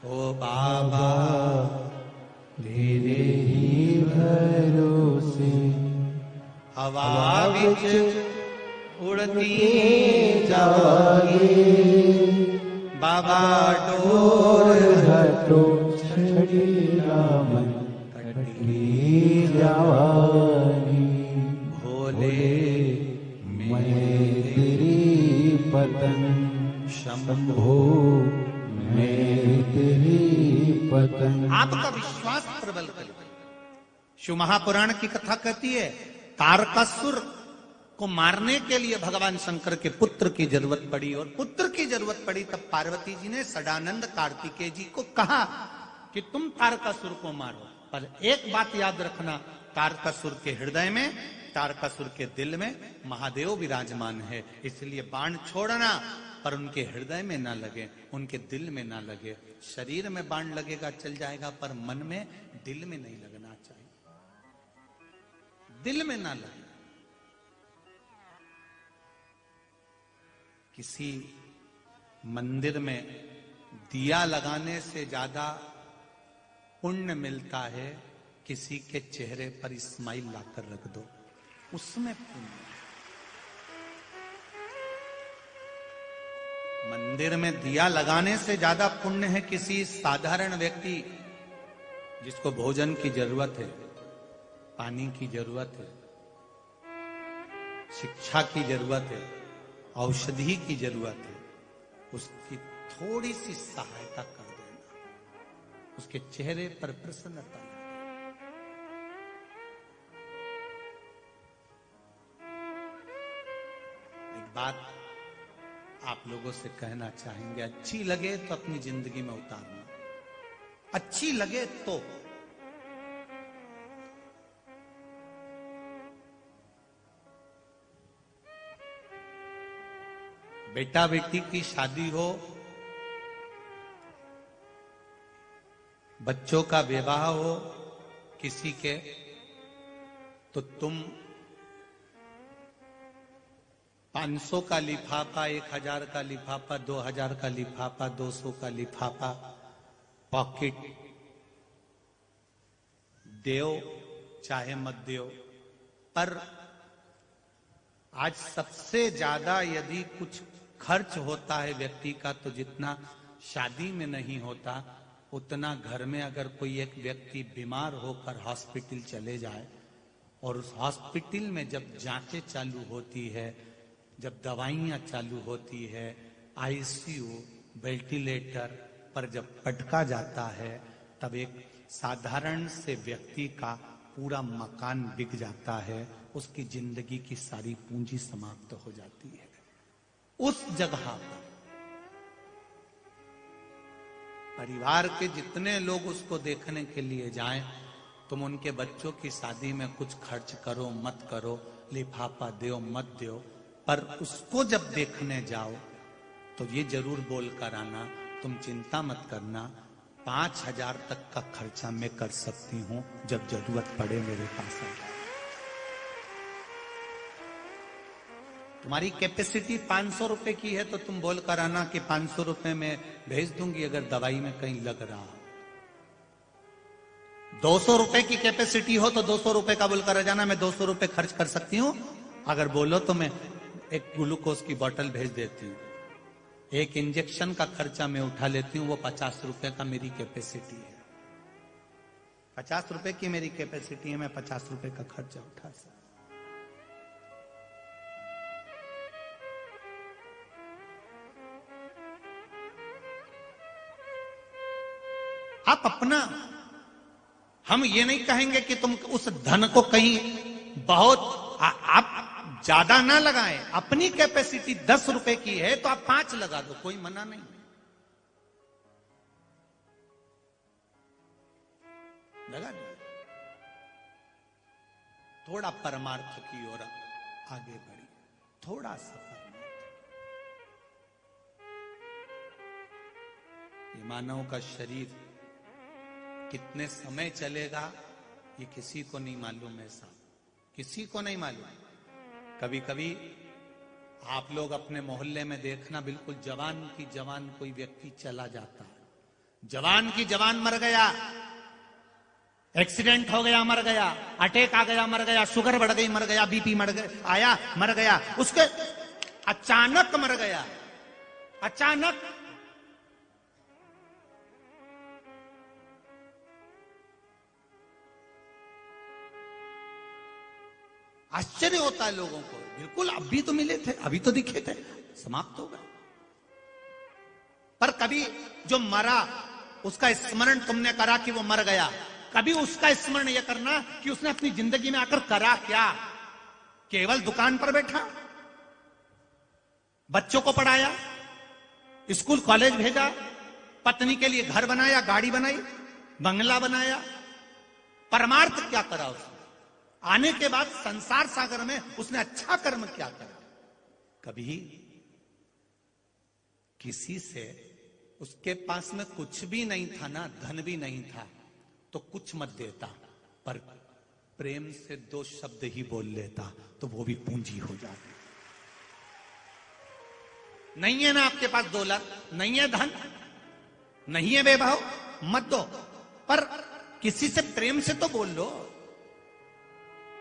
ओ बाबा तेरे ही भरोसे, हवा विच उड़ती जागे, बाबा डोर हटो छड़ीला मन कटी जावानी, भोले मैं तेरी पतन शंभो, मैं तेरी पतन। आपका विश्वास प्रबल करो। शिव महापुराण की कथा कहती है, तारकासुर को मारने के लिए भगवान शंकर के पुत्र की जरूरत पड़ी, और पुत्र की जरूरत पड़ी तब पार्वती जी ने सदानंद कार्तिकेय जी को कहा कि तुम तारकासुर को मारो। पर एक बात याद रखना, तारकासुर के हृदय में, तारकासुर के दिल में महादेव विराजमान है, इसलिए बाण छोड़ना, पर उनके हृदय में ना लगे, उनके दिल में ना लगे। शरीर में बाण लगेगा चल जाएगा, पर मन में, दिल में नहीं लगना चाहिए, दिल में ना लगे। किसी मंदिर में दिया लगाने से ज्यादा पुण्य मिलता है किसी के चेहरे पर स्माइल लाकर रख दो, उसमें पुण्य। मंदिर में दिया लगाने से ज्यादा पुण्य है किसी साधारण व्यक्ति जिसको भोजन की जरूरत है, पानी की जरूरत है, शिक्षा की जरूरत है, औषधि की जरूरत है, उसकी थोड़ी सी सहायता कर देना, उसके चेहरे पर प्रसन्नता लाए। एक बात आप लोगों से कहना चाहेंगे, अच्छी लगे तो अपनी जिंदगी में उतारना, अच्छी लगे तो। बेटा बेटी की शादी हो, बच्चों का विवाह हो किसी के, तो तुम 500 का लिफाफा, 1000 का लिफाफा, 2000 का लिफाफा, 200 का लिफाफा, पॉकेट देओ चाहे मत देओ। पर आज सबसे ज्यादा यदि कुछ खर्च होता है व्यक्ति का, तो जितना शादी में नहीं होता, उतना घर में अगर कोई एक व्यक्ति बीमार होकर हॉस्पिटल चले जाए, और उस हॉस्पिटल में जब जांचें चालू होती है, जब दवाइयां चालू होती है, आईसीयू, वेंटिलेटर पर जब पटका जाता है, तब एक साधारण से व्यक्ति का पूरा मकान बिक जाता है, उसकी जिंदगी की सारी पूंजी समाप्त हो जाती है। उस जगह पर परिवार के जितने लोग उसको देखने के लिए जाएं, तुम उनके बच्चों की शादी में कुछ खर्च करो मत करो, लिफाफा दो मत दो, पर उसको जब देखने जाओ तो ये जरूर बोल कर आना, तुम चिंता मत करना, 5000 तक का खर्चा मैं कर सकती हूं, जब जरूरत पड़े मेरे पास आ जाए। तुम्हारी कैपेसिटी 500 रुपए की है तो तुम बोल कर आना कि 500 रुपए में भेज दूंगी अगर दवाई में कहीं लग रहा हो। 200 रुपए की कैपेसिटी हो तो 200 रुपए का बोलकर आ जाना, मैं 200 रुपए खर्च कर सकती हूं, अगर बोलो तो मैं एक ग्लूकोज की बोतल भेज देती हूँ, एक इंजेक्शन का खर्चा मैं उठा लेती हूँ, वो 50 रुपए का मेरी कैपेसिटी है, 50 रुपए की मेरी कैपेसिटी है, मैं 50 रुपए का खर्चा उठा सकता। आप अपना, हम ये नहीं कहेंगे कि तुम उस धन को कहीं बहुत आप ज्यादा ना लगाएं। अपनी कैपेसिटी 10 रुपए की है तो आप 5 लगा दो, कोई मना नहीं। लगा दो। थोड़ा परमार्थ की ओर आगे बढ़ी, थोड़ा सा परमार्थ। ये मानव का शरीर कितने समय चलेगा ये किसी को नहीं मालूम है साहब, किसी को नहीं मालूम। कभी कभी आप लोग अपने मोहल्ले में देखना, बिल्कुल जवान की जवान कोई व्यक्ति चला जाता है, जवान की जवान मर गया, एक्सीडेंट हो गया मर गया, अटैक आ गया मर गया, शुगर बढ़ गई मर गया, बीपी मर गया आया मर गया, उसके अचानक मर गया, अचानक। आश्चर्य होता है लोगों को, बिल्कुल अभी तो मिले थे, अभी तो दिखे थे, समाप्त हो गए। पर कभी जो मरा उसका स्मरण तुमने करा कि वो मर गया, कभी उसका स्मरण यह करना कि उसने अपनी जिंदगी में आकर करा क्या। केवल दुकान पर बैठा, बच्चों को पढ़ाया, स्कूल कॉलेज भेजा, पत्नी के लिए घर बनाया, गाड़ी बनाई, बंगला बनाया, परमार्थ क्या करा उसने। आने के बाद संसार सागर में उसने अच्छा कर्म क्या करा। कभी किसी से, उसके पास में कुछ भी नहीं था ना, धन भी नहीं था, तो कुछ मत देता, पर प्रेम से 2 शब्द ही बोल लेता तो वो भी पूंजी हो जाती। नहीं है ना आपके पास दौलत, नहीं है धन, नहीं है वैभव, मत दो, पर किसी से प्रेम से तो बोल लो,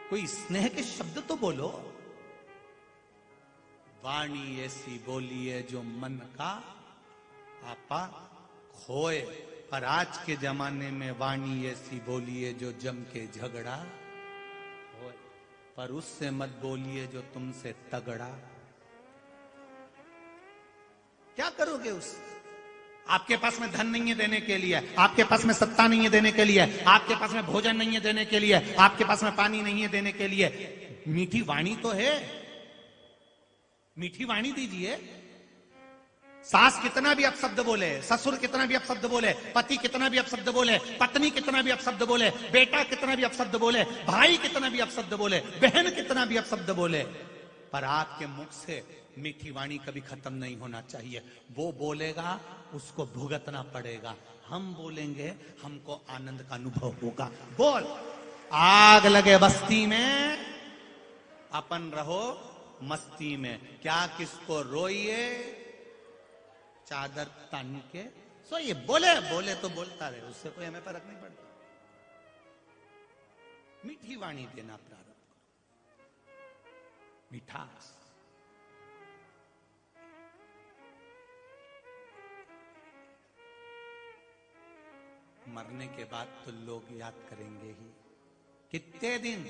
कोई स्नेह के शब्द तो बोलो। वाणी ऐसी बोलिए जो मन का आपा खोए, पर आज के जमाने में वाणी ऐसी बोलिए जो जम के झगड़ा होए, पर उससे मत बोलिए जो तुमसे तगड़ा। क्या करोगे उससे? आपके पास में धन नहीं है देने के लिए, आपके पास में सत्ता नहीं है देने के लिए, आपके पास में भोजन नहीं है देने के लिए, आपके पास में पानी नहीं है देने के लिए। मीठी वाणी तो है, मीठी वाणी दीजिए। सास कितना भी अपशब्द बोले, ससुर कितना भी अपशब्द बोले, पति कितना भी अपशब्द बोले, पत्नी कितना भी अपशब्द बोले, बेटा कितना भी अपशब्द बोले, भाई कितना भी अपशब्द बोले, बहन कितना भी अपशब्द बोले, पर आपके मुख से मीठी वाणी कभी खत्म नहीं होना चाहिए। वो बोलेगा उसको भुगतना पड़ेगा, हम बोलेंगे हमको आनंद का अनुभव होगा। बोल, आग लगे बस्ती में अपन रहो मस्ती में, क्या किसको रोइए चादर तान के सोइए। बोले बोले तो बोलता रहे, उससे कोई हमें फर्क नहीं पड़ता। मीठी वाणी देना प्रारंभ करो, मिठास। मरने के बाद तो लोग याद करेंगे ही, कितने दिन।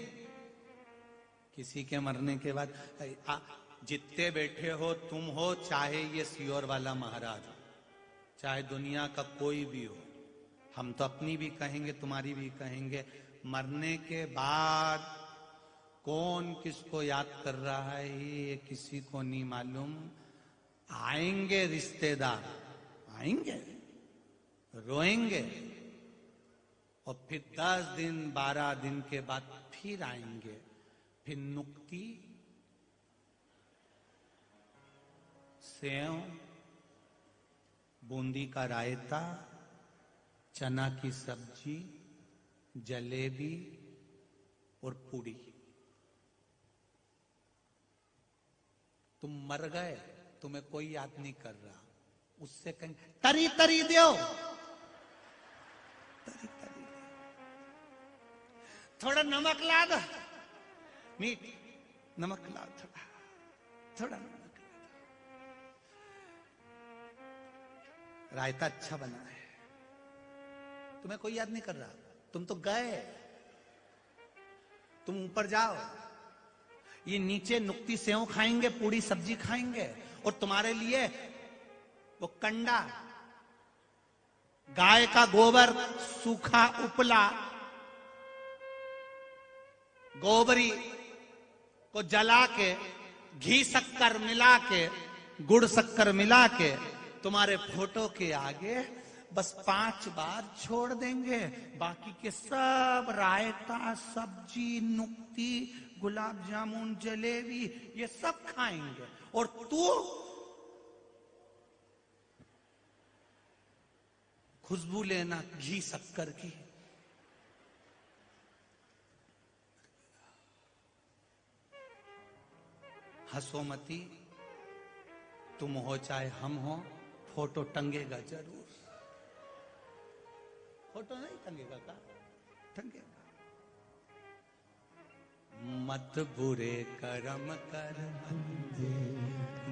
किसी के मरने के बाद जितने बैठे हो तुम हो, चाहे ये सियोर वाला महाराज हो, चाहे दुनिया का कोई भी हो, हम तो अपनी भी कहेंगे तुम्हारी भी कहेंगे, मरने के बाद कौन किसको याद कर रहा है ये किसी को नहीं मालूम। आएंगे रिश्तेदार, आएंगे, रोएंगे, और फिर 10 दिन 12 दिन के बाद फिर आएंगे, फिर नुक्ति, सेव, बूंदी का रायता, चना की सब्जी, जलेबी और पूड़ी। तुम मर गए, तुम्हें कोई याद नहीं कर रहा, उससे कहीं तरी तरी दो, तरी तरी दो, थोड़ा नमक ला दो, मीठ नमक ला, थोड़ा नमक ला, रायता अच्छा बना है, तुम्हें कोई याद नहीं कर रहा, तुम तो गए, तुम ऊपर जाओ। ये नीचे नुक्ती सेव खाएंगे, पूड़ी सब्जी खाएंगे, और तुम्हारे लिए वो कंडा गाय का गोबर सूखा उपला गोबरी को जला के घी शक्कर मिला के गुड़ शक्कर मिला के तुम्हारे फोटो के आगे बस 5 बार छोड़ देंगे। बाकी के सब रायता, सब्जी, नुक्ती, गुलाब जामुन, जलेबी ये सब खाएंगे। और तू खुशबू लेना घी शक्कर की। हंसो मती, तुम हो चाहे हम हो, फोटो टंगेगा जरूर। फोटो नहीं टंगेगा का? टंगेगा। मत बुरे कर्म कर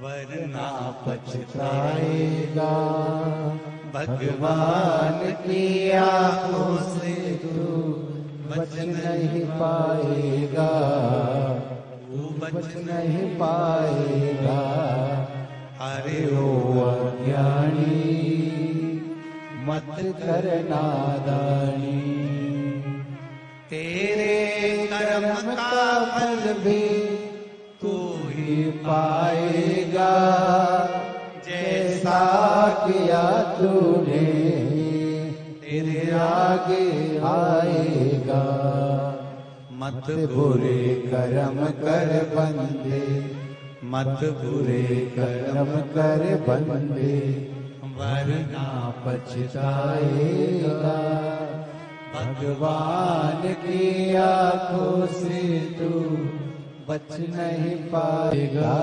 वरना पछताएगा, भगवान की आंखों से तू बच नहीं पाएगा, बच नहीं पाएगा। अरे ओ अज्ञानी मत कर नादानी, तेरे कर्म का फल भी तू ही पाएगा। जैसा किया तूने तेरे आगे आएगा। मत बुरे कर्म कर बंदे, मत बुरे कर्म कर बंदे, वरना पछताएगा। भगवान की आंखों से तू बच नहीं पाएगा,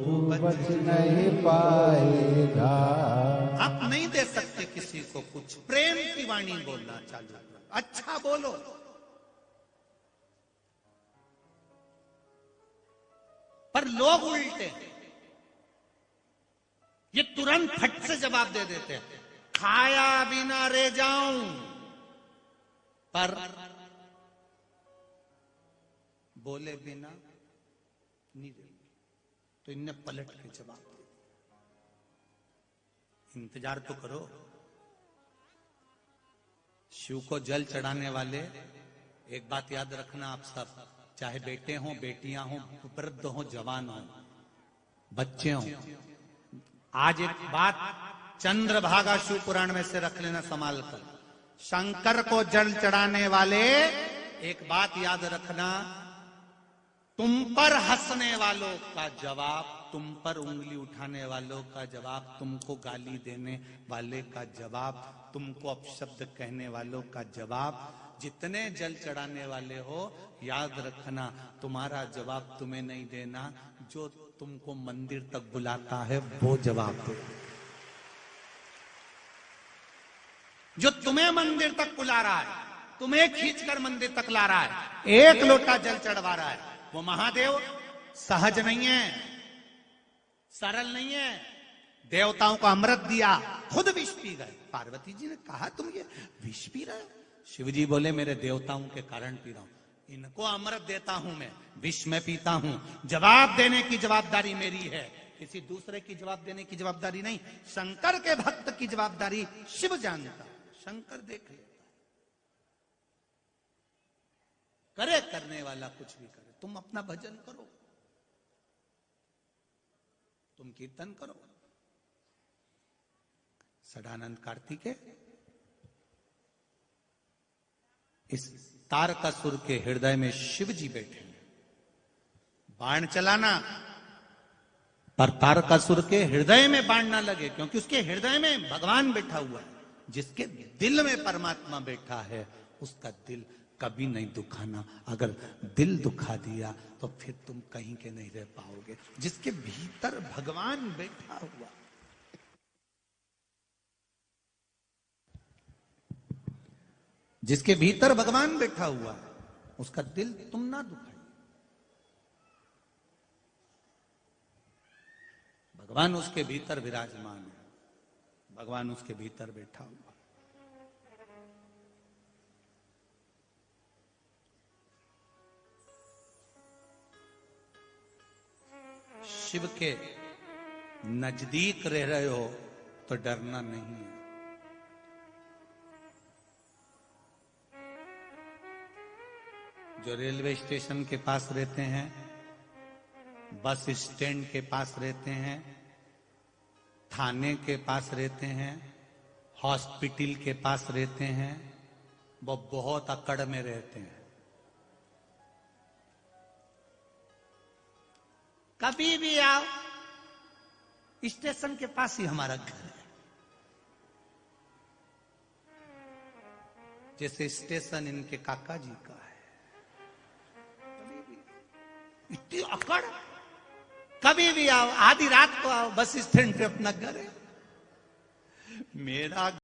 तू बच नहीं पाएगा। आप नहीं दे सकते किसी को कुछ। प्रेम की वाणी बोलना चालू करो, अच्छा बोलो। पर लोग उल्टे, ये तुरंत फट से जवाब दे देते हैं, खाया बिना रह जाऊं, पर बोले बिना नहीं रहेंगे। तो इनने पलट के जवाब दिया, इंतजार तो करो। शिव को जल चढ़ाने वाले, एक बात याद रखना आप सब, चाहे बेटे हों, बेटियां हों, वृद्ध हों, जवान हों, बच्चे हों। आज एक बात चंद्रभागा शिव पुराण में से रख लेना संभाल कर। शंकर को जल चढ़ाने वाले, एक बात याद रखना, तुम पर हंसने वालों का जवाब, तुम पर उंगली उठाने वालों का जवाब, तुमको गाली देने वाले का जवाब, तुमको अपशब्द कहने वालों का जवाब, जितने जल चढ़ाने वाले हो, याद रखना तुम्हारा जवाब तुम्हें नहीं देना, जो तुमको मंदिर तक बुलाता है वो जवाब दे। जो तुम्हें मंदिर तक बुला रहा है, तुम्हें खींचकर मंदिर तक ला रहा है, एक लोटा जल चढ़वा रहा है, वो महादेव सहज नहीं है, सरल नहीं है। देवताओं को अमृत दिया, खुद विष पी गए। पार्वती जी ने कहा तुम ये विष पी रहे हो? शिव जी बोले मेरे देवताओं के कारण पी रहा हूं, इनको अमृत देता हूं मैं, विष में पीता हूं। जवाब देने की जवाबदारी मेरी है, किसी दूसरे की जवाब देने की जवाबदारी नहीं। शंकर के भक्त की जवाबदारी शिव जानता, शंकर देख लेता। करे करने वाला कुछ भी करे, तुम अपना भजन करो, तुम कीर्तन करो। सदानंद कार्तिकेय इस तारकासुर के हृदय में शिव जी बैठे हैं। बाण चलाना, पर तारकासुर के हृदय में बाण ना लगे, क्योंकि उसके हृदय में भगवान बैठा हुआ है। जिसके दिल में परमात्मा बैठा है, उसका दिल कभी नहीं दुखाना। अगर दिल दुखा दिया तो फिर तुम कहीं के नहीं रह पाओगे। जिसके भीतर भगवान बैठा हुआ, जिसके भीतर भगवान बैठा हुआ है, उसका दिल तुम ना दुखाइए। भगवान उसके भीतर विराजमान है, भगवान उसके भीतर बैठा हुआ। शिव के नजदीक रह रहे हो तो डरना नहीं है। जो रेलवे स्टेशन के पास रहते हैं, बस स्टैंड के पास रहते हैं, थाने के पास रहते हैं, हॉस्पिटल के पास रहते हैं, वो बहुत अकड़ में रहते हैं। कभी भी आओ, स्टेशन के पास ही हमारा घर है। जैसे स्टेशन इनके काका जी का है। कभी भी इतनी अकड़, कभी भी आओ, आधी रात को आओ, बस स्टैंड पे अपना घर है। मेरा